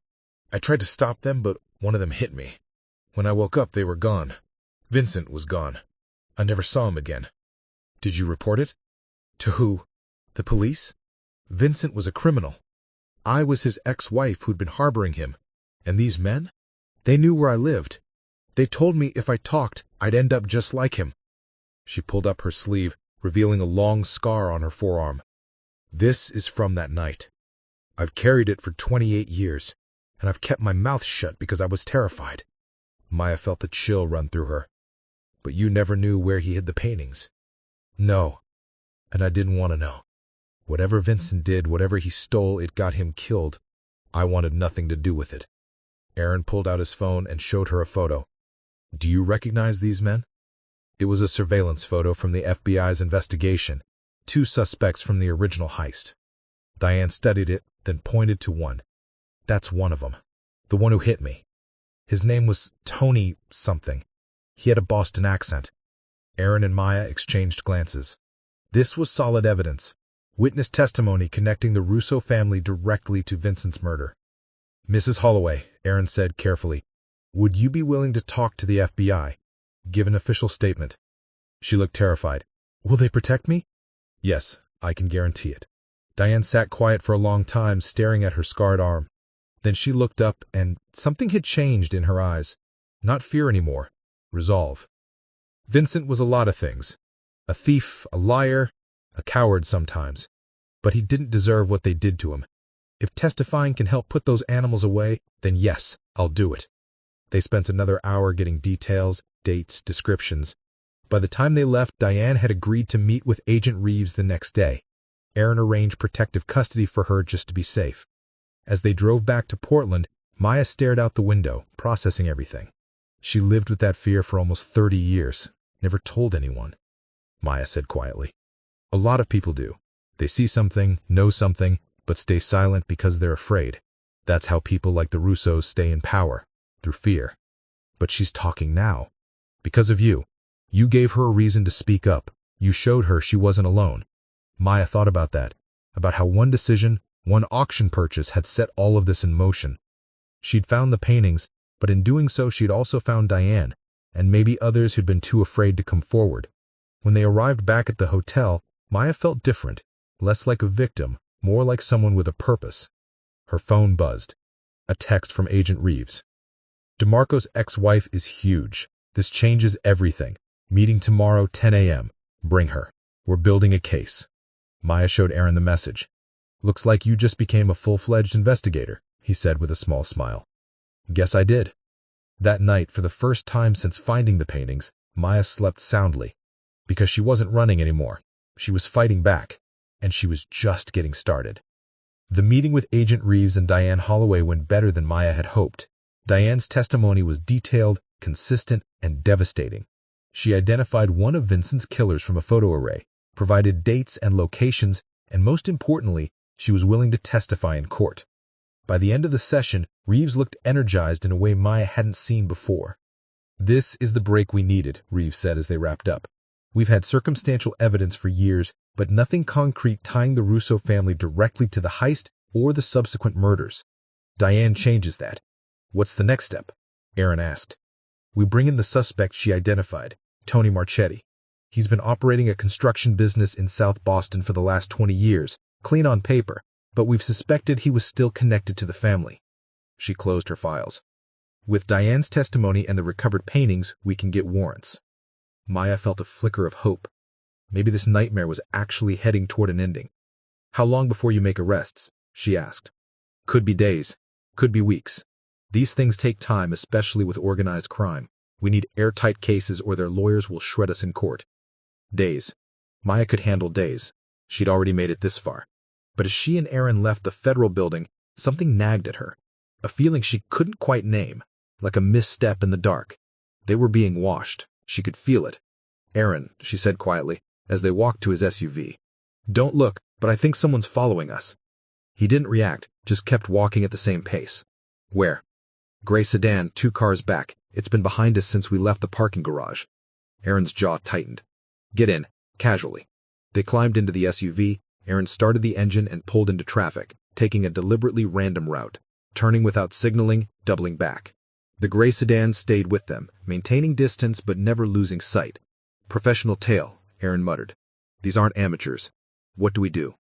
[SPEAKER 2] I tried to stop them, but one of them hit me. When I woke up, they were gone. Vincent was gone. I never saw him again. Did you report it? To who? The police? Vincent was a criminal. I was his ex-wife who'd been harboring him. And these men? They knew where I lived. They told me if I talked, I'd end up just like him. She pulled up her sleeve, revealing a long scar on her forearm. This is from that night. I've carried it for 28 years, and I've kept my mouth shut because I was terrified. Maya felt a chill run through her. But you never knew where he hid the paintings. No, and I didn't want to know. Whatever Vincent did, whatever he stole, it got him killed. I wanted nothing to do with it. Aaron pulled out his phone and showed her a photo. Do you recognize these men? It was a surveillance photo from the FBI's investigation. 2 suspects from the original heist. Diane studied it, then pointed to one. That's one of them. The one who hit me. His name was Tony something. He had a Boston accent. Aaron and Maya exchanged glances. This was solid evidence. Witness testimony connecting the Russo family directly to Vincent's murder. Mrs. Holloway, Aaron said carefully, would you be willing to talk to the FBI? Give an official statement. She looked terrified. Will they protect me? Yes, I can guarantee it. Diane sat quiet for a long time, staring at her scarred arm. Then she looked up, and something had changed in her eyes. Not fear anymore. Resolve. Vincent was a lot of things. A thief, a liar, a coward sometimes. But he didn't deserve what they did to him. If testifying can help put those animals away, then yes, I'll do it. They spent another hour getting details, dates, descriptions. By the time they left, Diane had agreed to meet with Agent Reeves the next day. Aaron arranged protective custody for her just to be safe. As they drove back to Portland, Maya stared out the window, processing everything. She lived with that fear for almost 30 years, never told anyone. Maya said quietly. A lot of people do. They see something, know something, but stay silent because they're afraid. That's how people like the Russos stay in power, through fear. But she's talking now. Because of you. You gave her a reason to speak up. You showed her she wasn't alone. Maya thought about that, about how one decision, one auction purchase had set all of this in motion. She'd found the paintings, but in doing so she'd also found Diane, and maybe others who'd been too afraid to come forward. When they arrived back at the hotel, Maya felt different, less like a victim, more like someone with a purpose. Her phone buzzed. A text from Agent Reeves. DeMarco's ex-wife is huge. This changes everything. Meeting tomorrow, 10 a.m. Bring her. We're building a case. Maya showed Aaron the message. Looks like you just became a full-fledged investigator, he said with a small smile. Guess I did. That night, for the first time since finding the paintings, Maya slept soundly. Because she wasn't running anymore. She was fighting back. And she was just getting started. The meeting with Agent Reeves and Diane Holloway went better than Maya had hoped. Diane's testimony was detailed, consistent, and devastating. She identified one of Vincent's killers from a photo array, provided dates and locations, and most importantly, she was willing to testify in court. By the end of the session, Reeves looked energized in a way Maya hadn't seen before. This is the break we needed, Reeves said as they wrapped up. We've had circumstantial evidence for years, but nothing concrete tying the Russo family directly to the heist or the subsequent murders. Diane changes that. What's the next step? Aaron asked. We bring in the suspect she identified, Tony Marchetti. He's been operating a construction business in South Boston for the last 20 years, clean on paper, but we've suspected he was still connected to the family. She closed her files. With Diane's testimony and the recovered paintings, we can get warrants. Maya felt a flicker of hope. Maybe this nightmare was actually heading toward an ending. How long before you make arrests? She asked. Could be days. Could be weeks. These things take time, especially with organized crime. We need airtight cases or their lawyers will shred us in court. Days. Maya could handle days. She'd already made it this far. But as she and Aaron left the federal building, something nagged at her.
[SPEAKER 4] a feeling she couldn't quite name, like a misstep in the dark. They were being washed. She could feel it. "Aaron," she said quietly, as they walked to his SUV. "Don't look, but I think someone's following us." He didn't react, just kept walking at the same pace. "Where?" "Gray sedan, 2 cars back. It's been behind us since we left the parking garage." Aaron's jaw tightened. "Get in," casually. They climbed into the SUV. Aaron started the engine and pulled into traffic, taking a deliberately random route, turning without signaling, doubling back. The gray sedan stayed with them, maintaining distance but never losing sight. "Professional tail," Aaron muttered. "These aren't amateurs. What do we do?"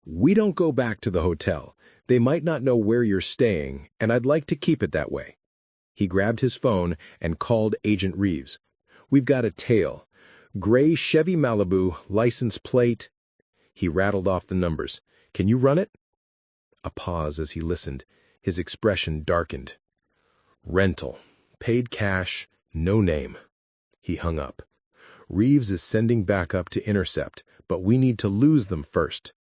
[SPEAKER 1] We don't go back to the hotel. They might not know where you're staying, and I'd like to keep it that way. He grabbed his phone and called Agent Reeves. "We've got a tail. Gray Chevy Malibu, license plate." He rattled off the numbers. "Can you run it?" A pause as he listened. His expression darkened. "Rental. Paid cash. No name." He hung up. "Reeves is sending backup to intercept, but we need to lose them first."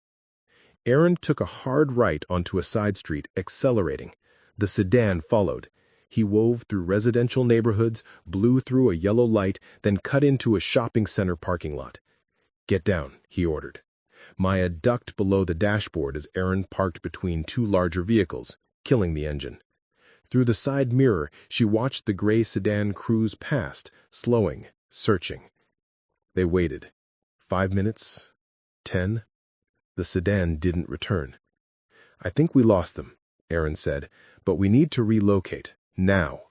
[SPEAKER 1] Aaron took a hard right onto a side street, accelerating. The sedan followed. He wove through residential neighborhoods, blew through a yellow light, then cut into a shopping center parking lot. "Get down," he ordered. Maya ducked below the dashboard as Aaron parked between 2 larger vehicles, killing the engine. Through the side mirror, she watched the gray sedan cruise past, slowing, searching. They waited. 5 minutes? 10? The sedan didn't return. "I think we lost them," Aaron said, "but we need to relocate. Now."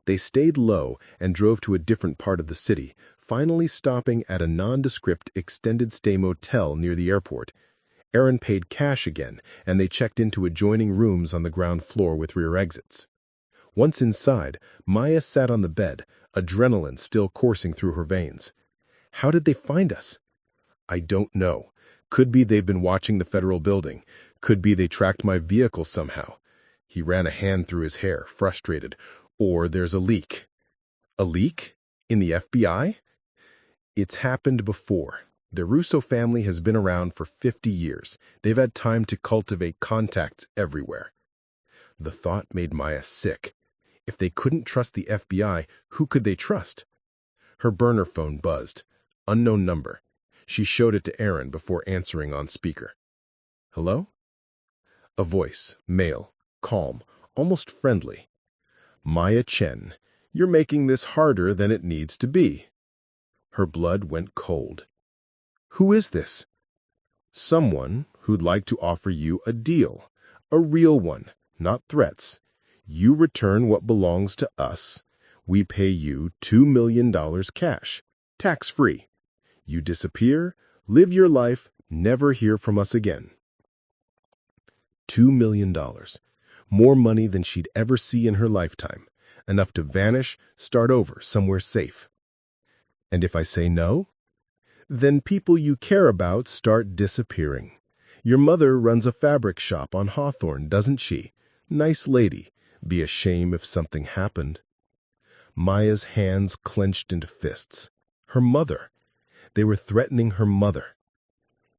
[SPEAKER 1] They stayed low and drove to a different part of the city, finally stopping at a nondescript extended-stay motel near the airport. Aaron paid cash again, and they checked into adjoining rooms on the ground floor with rear exits. Once inside, Maya sat on the bed, adrenaline still coursing through her veins. "How did they find us?" "I don't know. Could be they've been watching the federal building. Could be they tracked my vehicle somehow." He ran a hand through his hair, frustrated. "Or there's a leak." "A leak? In the FBI?" "It's happened before. The Russo family has been around for 50 years. They've had time to cultivate contacts everywhere." The thought made Maya sick. If they couldn't trust the FBI, who could they trust? Her burner phone buzzed. Unknown number. She showed it to Aaron before answering on speaker. "Hello?" A voice, male, calm, almost friendly. "Maya Chen, you're making this harder than it needs to be." Her blood went cold. "Who is this?" "Someone who'd like to offer you a deal. A real one, not threats. You return what belongs to us. We pay you $2 million cash, tax-free. You disappear, live your life, never hear from us again." $2 million. More money than she'd ever see in her lifetime. Enough to vanish, start over, somewhere safe. "And if I say no?" "Then people you care about start disappearing. Your mother runs a fabric shop on Hawthorne, doesn't she? Nice lady. Be a shame if something happened." Maya's hands clenched into fists. Her mother. They were threatening her mother.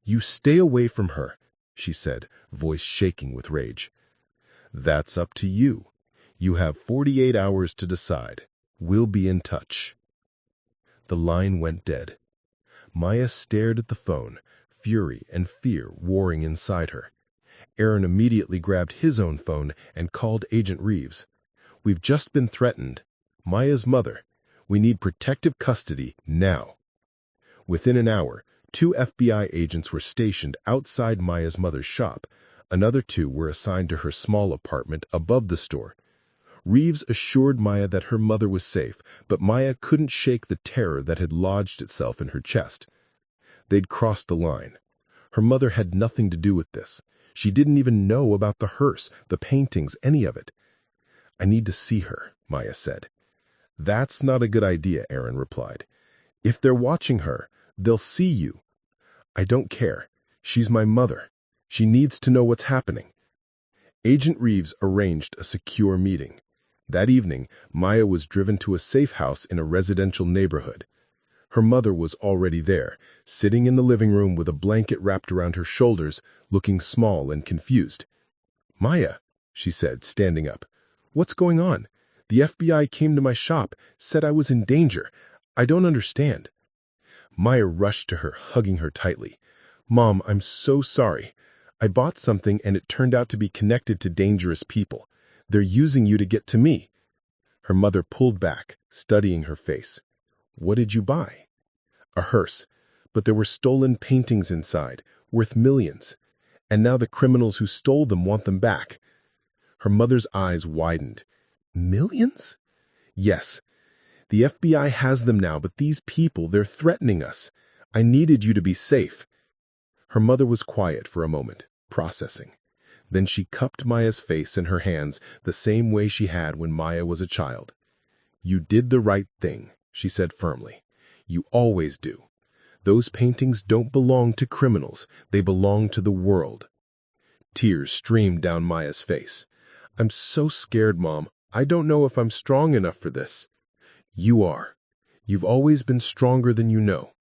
[SPEAKER 1] "You stay away from her," she said, voice shaking with rage. "That's up to you. You have 48 hours to decide. We'll be in touch." The line went dead. Maya stared at the phone, fury and fear warring inside her. Aaron immediately grabbed his own phone and called Agent Reeves. "We've just been threatened. Maya's mother. We need protective custody now." Within an hour, 2 FBI agents were stationed outside Maya's mother's shop. Another 2 were assigned to her small apartment above the store. Reeves assured Maya that her mother was safe, but Maya couldn't shake the terror that had lodged itself in her chest. They'd crossed the line. Her mother had nothing to do with this. She didn't even know about the hearse, the paintings, any of it. "I need to see her," Maya said. "That's not a good idea," Aaron replied. "If they're watching her, they'll see you." "I don't care. She's my mother. She needs to know what's happening." Agent Reeves arranged a secure meeting. That evening, Maya was driven to a safe house in a residential neighborhood. Her mother was already there, sitting in the living room with a blanket wrapped around her shoulders, looking small and confused. "Maya," she said, standing up. "What's going on? The FBI came to my shop, said I was in danger. I don't understand." Maya rushed to her, hugging her tightly. "Mom, I'm so sorry. I bought something and it turned out to be connected to dangerous people. They're using you to get to me." Her mother pulled back, studying her face. "What did you buy?" "A hearse, but there were stolen paintings inside, worth millions. And now the criminals who stole them want them back." Her mother's eyes widened. "Millions?" "Yes. The FBI has them now, but these people, they're threatening us. I needed you to be safe." Her mother was quiet for a moment, processing. Then she cupped Maya's face in her hands the same way she had when Maya was a child. "You did the right thing," she said firmly. "You always do. Those paintings don't belong to criminals. They belong to the world." Tears streamed down Maya's face. "I'm so scared, Mom. I don't know if I'm strong enough for this." "You are. You've always been stronger than you know."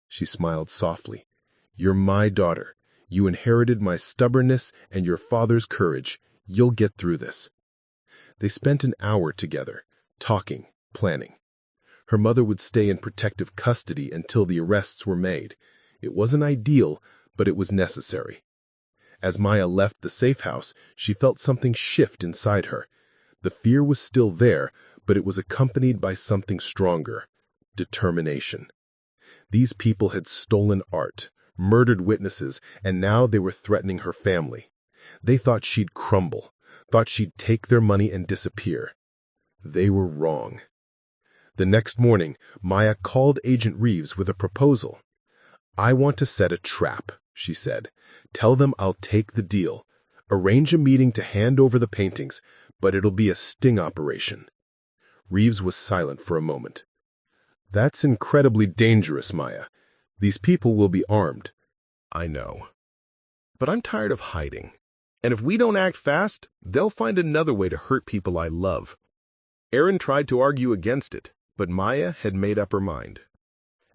[SPEAKER 1] She smiled softly. "You're my daughter. You inherited my stubbornness and your father's courage. You'll get through this." They spent an hour together, talking, planning. Her mother would stay in protective custody until the arrests were made. It wasn't ideal, but it was necessary. As Maya left the safe house, she felt something shift inside her. The fear was still there, but it was accompanied by something stronger: determination. These people had stolen art, murdered witnesses, and now they were threatening her family. They thought she'd crumble, thought she'd take their money and disappear. They were wrong. The next morning, Maya called Agent Reeves with a proposal. "I want to set a trap," she said. "Tell them I'll take the deal. Arrange a meeting to hand over the paintings, but it'll be a sting operation." Reeves was silent for a moment. "That's incredibly dangerous, Maya. These people will be armed."
[SPEAKER 2] "I know. But I'm tired of hiding. And if we don't act fast, they'll find another way to hurt people I love." Aaron tried to argue against it, but Maya had made up her mind.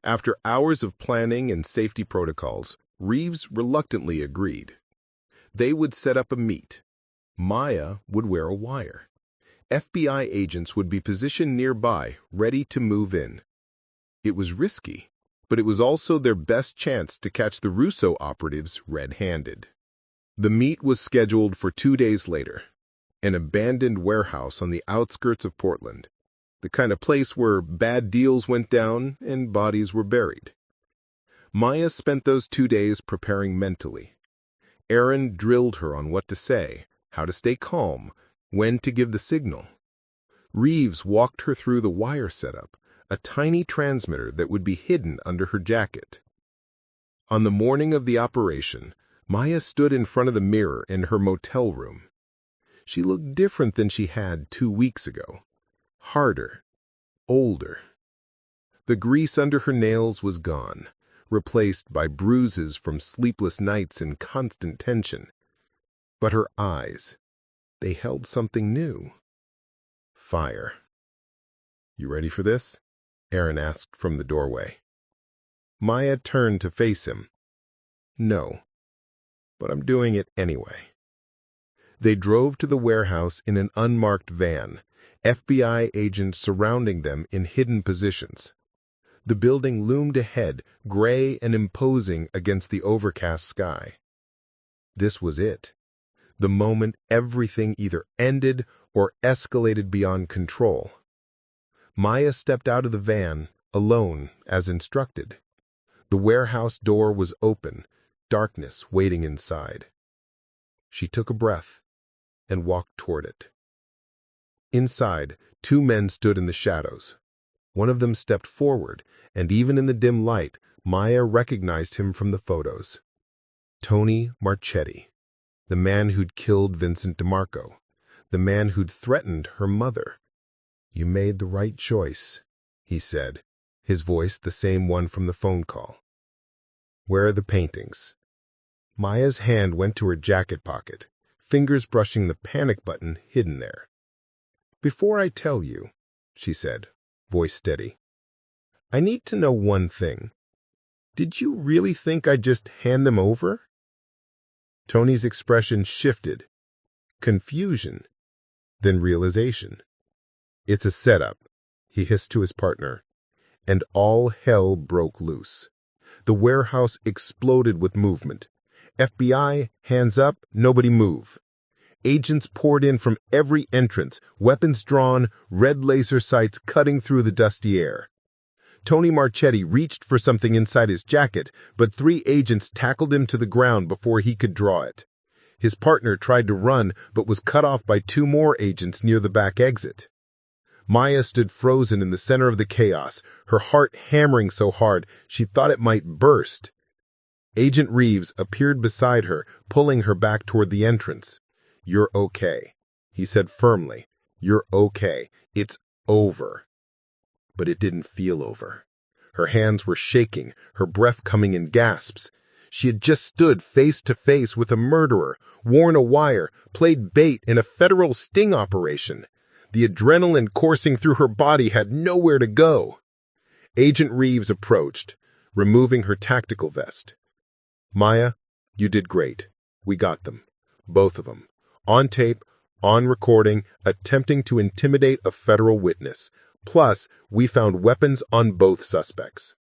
[SPEAKER 2] After hours of planning and safety protocols, Reeves reluctantly agreed. They would set up a meet. Maya would wear a wire. FBI agents would be positioned nearby, ready to move in. It was risky, but it was also their best chance to catch the Russo operatives red-handed. The meet was scheduled for 2 days later, an abandoned warehouse on the outskirts of Portland, the kind of place where bad deals went down and bodies were buried. Maya spent those 2 days preparing mentally. Aaron drilled her on what to say, how to stay calm, when to give the signal. Reeves walked her through the wire setup, a tiny transmitter that would be hidden under her jacket. On the morning of the operation, Maya stood in front of the mirror in her motel room. She looked different than she had 2 weeks ago. Harder, older. The grease under her nails was gone, replaced by bruises from sleepless nights and constant tension. But her eyes, they held something new. Fire. "You ready for this?" Aaron asked from the doorway. Maya turned to face him. "No, but I'm doing it anyway." They drove to the warehouse in an unmarked van, FBI agents surrounding them in hidden positions. The building loomed ahead, gray and imposing against the overcast sky. This was it. The moment everything either ended or escalated beyond control. Maya stepped out of the van, alone, as instructed. The warehouse door was open, darkness waiting inside. She took a breath and walked toward it. Inside, 2 men stood in the shadows. One of them stepped forward, and even in the dim light, Maya recognized him from the photos. Tony Marchetti, the man who'd killed Vincent DeMarco, the man who'd threatened her mother. "You made the right choice," he said, his voice the same one from the phone call. "Where are the paintings?" Maya's hand went to her jacket pocket, fingers brushing the panic button hidden there. "Before I tell you," she said, voice steady, "I need to know one thing. Did you really think I'd just hand them over?" Tony's expression shifted.
[SPEAKER 1] confusion, then realization. "It's a setup," he hissed to his partner, and all hell broke loose. The warehouse exploded with movement. FBI, hands up, nobody move. Agents poured in from every entrance, weapons drawn, red laser sights cutting through the dusty air. Tony Marchetti reached for something inside his jacket, but 3 agents tackled him to the ground before he could draw it. His partner tried to run, but was cut off by 2 more agents near the back exit. Maya stood frozen in the center of the chaos, her heart hammering so hard she thought it might burst. Agent Reeves appeared beside her, pulling her back toward the entrance. "You're okay," he said firmly. "You're okay. It's over." But it didn't feel over. Her hands were shaking, her breath coming in gasps. She had just stood face to face with a murderer, worn a wire, played bait in a federal sting operation. The adrenaline coursing through her body had nowhere to go. Agent Reeves approached, removing her tactical vest. "Maya, you did great. We got them. Both of them. On tape, on recording, attempting to intimidate a federal witness. Plus, we found weapons on both suspects."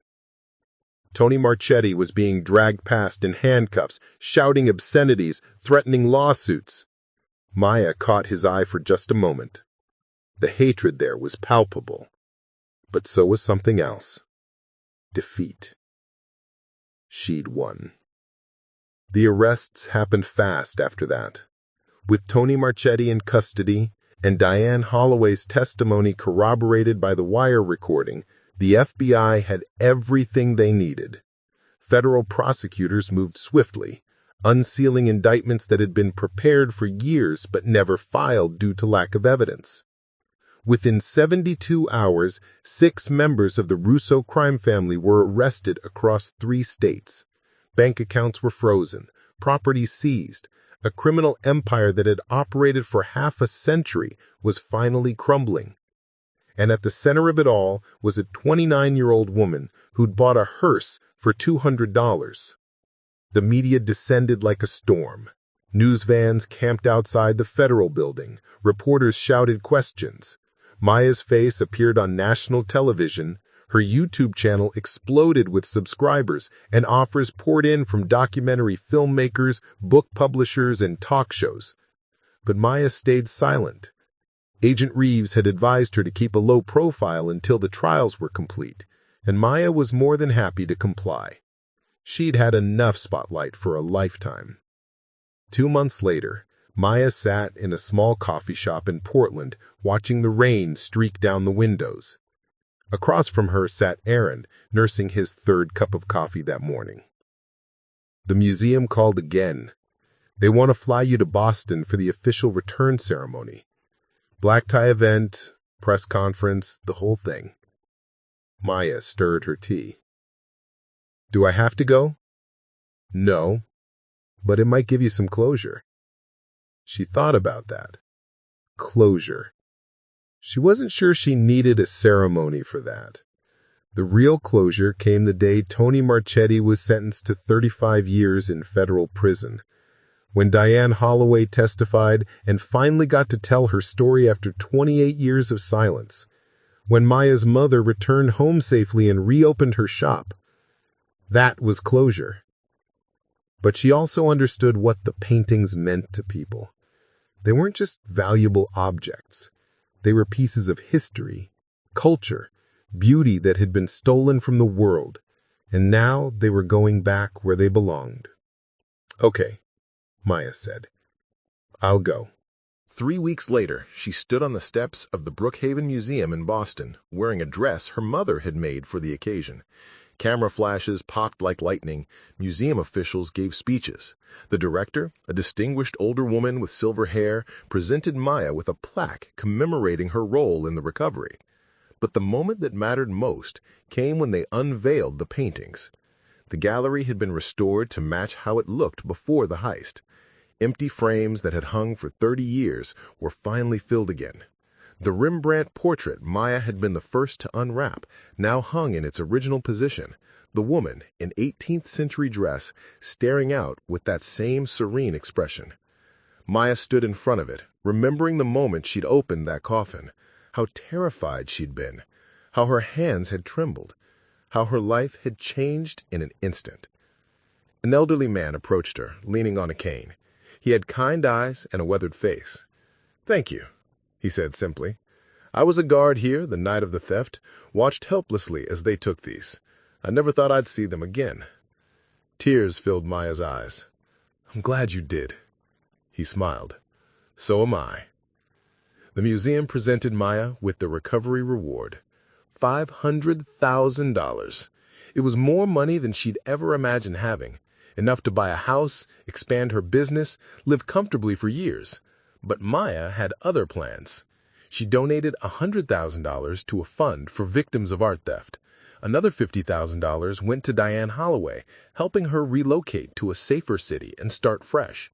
[SPEAKER 1] Tony Marchetti was being dragged past in handcuffs, shouting obscenities, threatening lawsuits. Maya caught his eye for just a moment. The hatred there was palpable. But so was something else. Defeat. She'd won. The arrests happened fast after that. With Tony Marchetti in custody and Diane Holloway's testimony corroborated by the wire recording, the FBI had everything they needed. Federal prosecutors moved swiftly, unsealing indictments that had been prepared for years but never filed due to lack of evidence. Within 72 hours, 6 members of the Russo crime family were arrested across 3 states. Bank accounts were frozen, property seized. A criminal empire that had operated for half a century was finally crumbling. And at the center of it all was a 29-year-old woman who'd bought a Hearse for $200. The media descended like a storm. News vans camped outside the federal building. Reporters shouted questions. Maya's face appeared on national television. Her YouTube channel exploded with subscribers, and offers poured in from documentary filmmakers, book publishers, and talk shows. But Maya stayed silent. Agent Reeves had advised her to keep a low profile until the trials were complete, and Maya was more than happy to comply. She'd had enough spotlight for a lifetime. 2 months later, Maya sat in a small coffee shop in Portland, watching the rain streak down the windows. Across from her sat Aaron, nursing his 3rd cup of coffee that morning. The museum called again. "They want to fly you to Boston for the official return ceremony. Black tie event, press conference, the whole thing." Maya stirred her tea. "Do I have to go?" "No, but it might give you some closure." She thought about that. Closure. She wasn't sure she needed a ceremony for that. The real closure came the day Tony Marchetti was sentenced to 35 years in federal prison. When Diane Holloway testified and finally got to tell her story after 28 years of silence. When Maya's mother returned home safely and reopened her shop. That was closure. But she also understood what the paintings meant to people. They weren't just valuable objects. They were pieces of history, culture, beauty that had been stolen from the world, and now they were going back where they belonged. "Okay," Maya said. "I'll go."
[SPEAKER 2] 3 weeks later, she stood on the steps of the Brookhaven Museum in Boston, wearing a dress her mother had made for the occasion. Camera flashes popped like lightning. Museum officials gave speeches. The director, a distinguished older woman with silver hair, presented Maya with a plaque commemorating her role in the recovery. But the moment that mattered most came when they unveiled the paintings. The gallery had been restored to match how it looked before the heist. Empty frames that had hung for 30 years were finally filled again. The Rembrandt portrait Maya had been the first to unwrap now hung in its original position, the woman in 18th century dress staring out with that same serene expression. Maya stood in front of it, remembering the moment she'd opened that coffin, how terrified she'd been, how her hands had trembled, how her life had changed in an instant. An elderly man approached her, leaning on a cane. He had kind eyes and a weathered face. "Thank you," he said simply. "I was a guard here the night of the theft, watched helplessly as they took these. I never thought I'd see them again." Tears filled Maya's eyes. "I'm glad you did." He smiled. "So am I." The museum presented Maya with the recovery reward, $500,000. It was more money than she'd ever imagined having, enough to buy a house, expand her business, live comfortably for years. But Maya had other plans. She donated $100,000 to a fund for victims of art theft. Another $50,000 went to Diane Holloway, helping her relocate to a safer city and start fresh.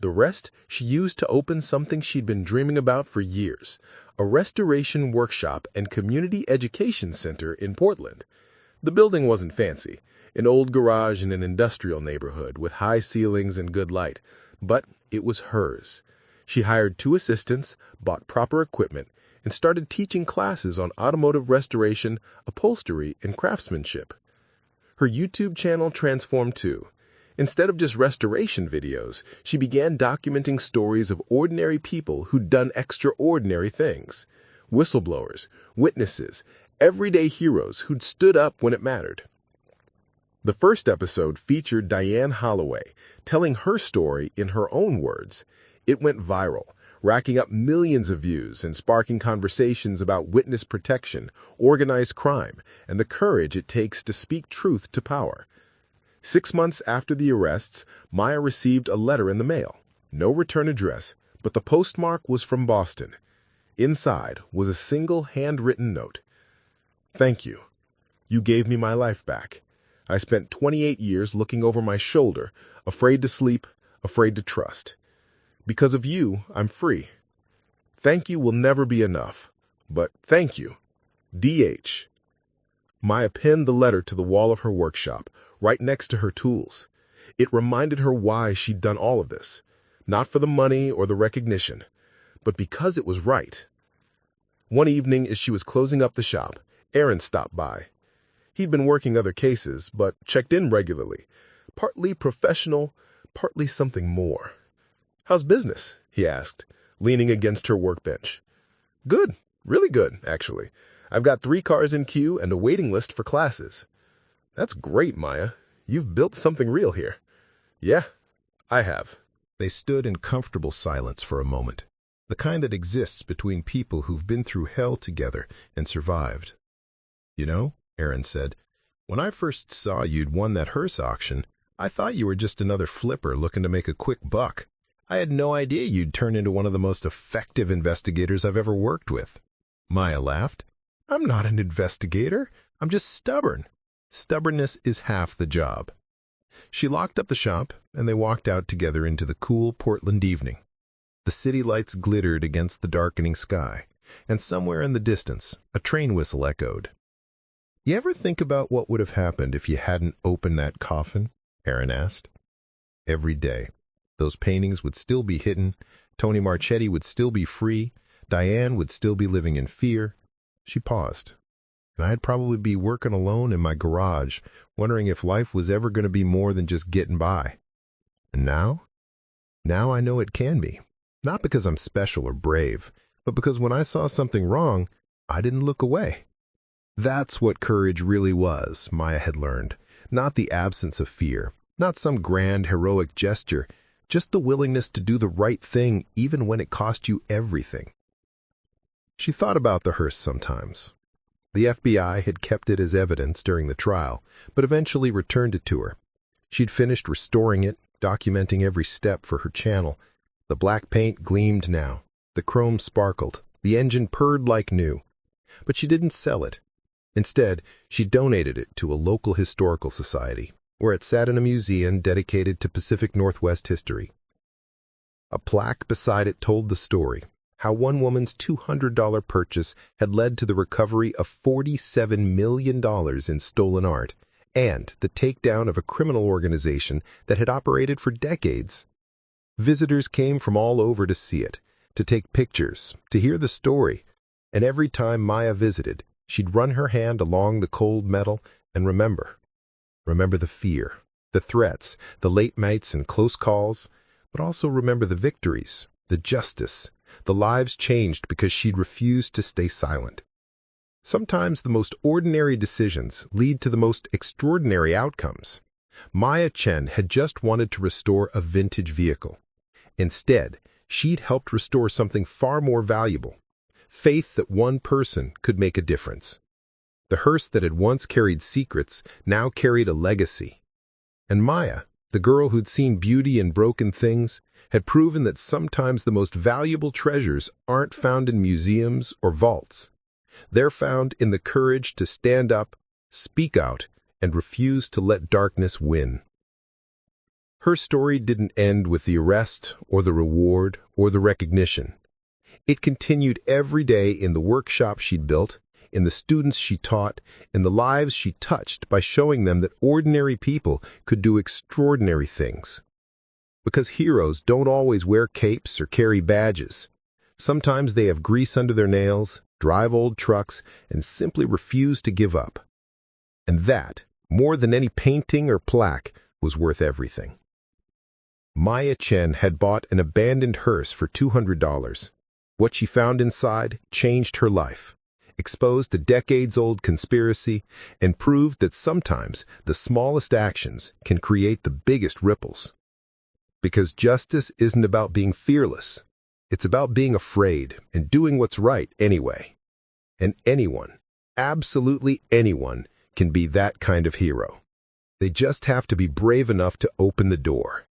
[SPEAKER 2] The rest she used to open something she'd been dreaming about for years, a restoration workshop and community education center in Portland. The building wasn't fancy, an old garage in an industrial neighborhood with high ceilings and good light, but it was hers. She hired 2 assistants, bought proper equipment, and started teaching classes on automotive restoration, upholstery, and craftsmanship. Her YouTube channel transformed too. Instead of just restoration videos, she began documenting stories of ordinary people who'd done extraordinary things. Whistleblowers, witnesses, everyday heroes who'd stood up when it mattered. The first episode featured Diane Holloway, telling her story in her own words. It went viral, racking up millions of views and sparking conversations about witness protection, organized crime, and the courage it takes to speak truth to power. 6 months after the arrests, Maya received a letter in the mail. No return address, but the postmark was from Boston. Inside was a single handwritten note. "Thank you. You gave me my life back. I spent 28 years looking over my shoulder, afraid to sleep, afraid to trust. Because of you, I'm free. Thank you will never be enough, but thank you. D.H." Maya pinned the letter to the wall of her workshop, right next to her tools. It reminded her why she'd done all of this, not for the money or the recognition, but because it was right. One evening, as she was closing up the shop, Aaron stopped by. He'd been working other cases, but checked in regularly, partly professional, partly something more. "How's business?" he asked, leaning against her workbench. "Good, really good, actually. I've got 3 cars in queue and a waiting list for classes." "That's great, Maya. You've built something real here." "Yeah, I have." They stood in comfortable silence for a moment, the kind that exists between people who've been through hell together and survived. "You know," Aaron said, "when I first saw you'd won that Hearse auction, I thought you were just another flipper looking to make a quick buck. I had no idea you'd turn into one of the most effective investigators I've ever worked with." Maya laughed. "I'm not an investigator. I'm just stubborn. Stubbornness is half the job." She locked up the shop, and they walked out together into the cool Portland evening. The city lights glittered against the darkening sky, and somewhere in the distance, a train whistle echoed. "You ever think about what would have happened if you hadn't opened that coffin?" Aaron asked. "Every day. Those paintings would still be hidden, Tony Marchetti would still be free, Diane would still be living in fear." She paused. "And I'd probably be working alone in my garage, wondering if life was ever going to be more than just getting by. And now? Now I know it can be. Not because I'm special or brave, but because when I saw something wrong, I didn't look away." That's what courage really was, Maya had learned. Not the absence of fear, not some grand heroic gesture, just the willingness to do the right thing even when it cost you everything. She thought about the hearse sometimes. The FBI had kept it as evidence during the trial, but eventually returned it to her. She'd finished restoring it, documenting every step for her channel. The black paint gleamed now. The chrome sparkled. The engine purred like new. But she didn't sell it. Instead, she donated it to a local historical society, where it sat in a museum dedicated to Pacific Northwest history. A plaque beside it told the story, how one woman's $200 purchase had led to the recovery of $47 million in stolen art and the takedown of a criminal organization that had operated for decades.
[SPEAKER 1] Visitors came from all over to see it, to take pictures, to hear the story. And every time Maya visited, she'd run her hand along the cold metal and remember. Remember the fear, the threats, the late nights and close calls, but also remember the victories, the justice, the lives changed because she'd refused to stay silent. Sometimes the most ordinary decisions lead to the most extraordinary outcomes. Maya Chen had just wanted to restore a vintage vehicle. Instead, she'd helped restore something far more valuable, faith that one person could make a difference. The hearse that had once carried secrets now carried a legacy. And Maya, the girl who'd seen beauty in broken things, had proven that sometimes the most valuable treasures aren't found in museums or vaults. They're found in the courage to stand up, speak out, and refuse to let darkness win. Her story didn't end with the arrest or the reward or the recognition. It continued every day in the workshop she'd built, in the students she taught, in the lives she touched by showing them that ordinary people could do extraordinary things. Because heroes don't always wear capes or carry badges. Sometimes they have grease under their nails, drive old trucks, and simply refuse to give up. And that, more than any painting or plaque, was worth everything. Maya Chen had bought an abandoned hearse for $200. What she found inside changed her life, exposed a decades-old conspiracy, and proved that sometimes the smallest actions can create the biggest ripples. Because justice isn't about being fearless. It's about being afraid and doing what's right anyway. And anyone, absolutely anyone, can be that kind of hero. They just have to be brave enough to open the door.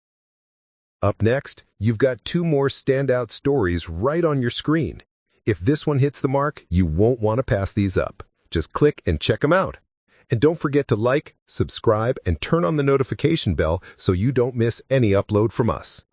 [SPEAKER 1] Up next, you've got 2 more standout stories right on your screen. If this one hits the mark, you won't want to pass these up. Just click and check them out. And don't forget to like, subscribe, and turn on the notification bell so you don't miss any upload from us.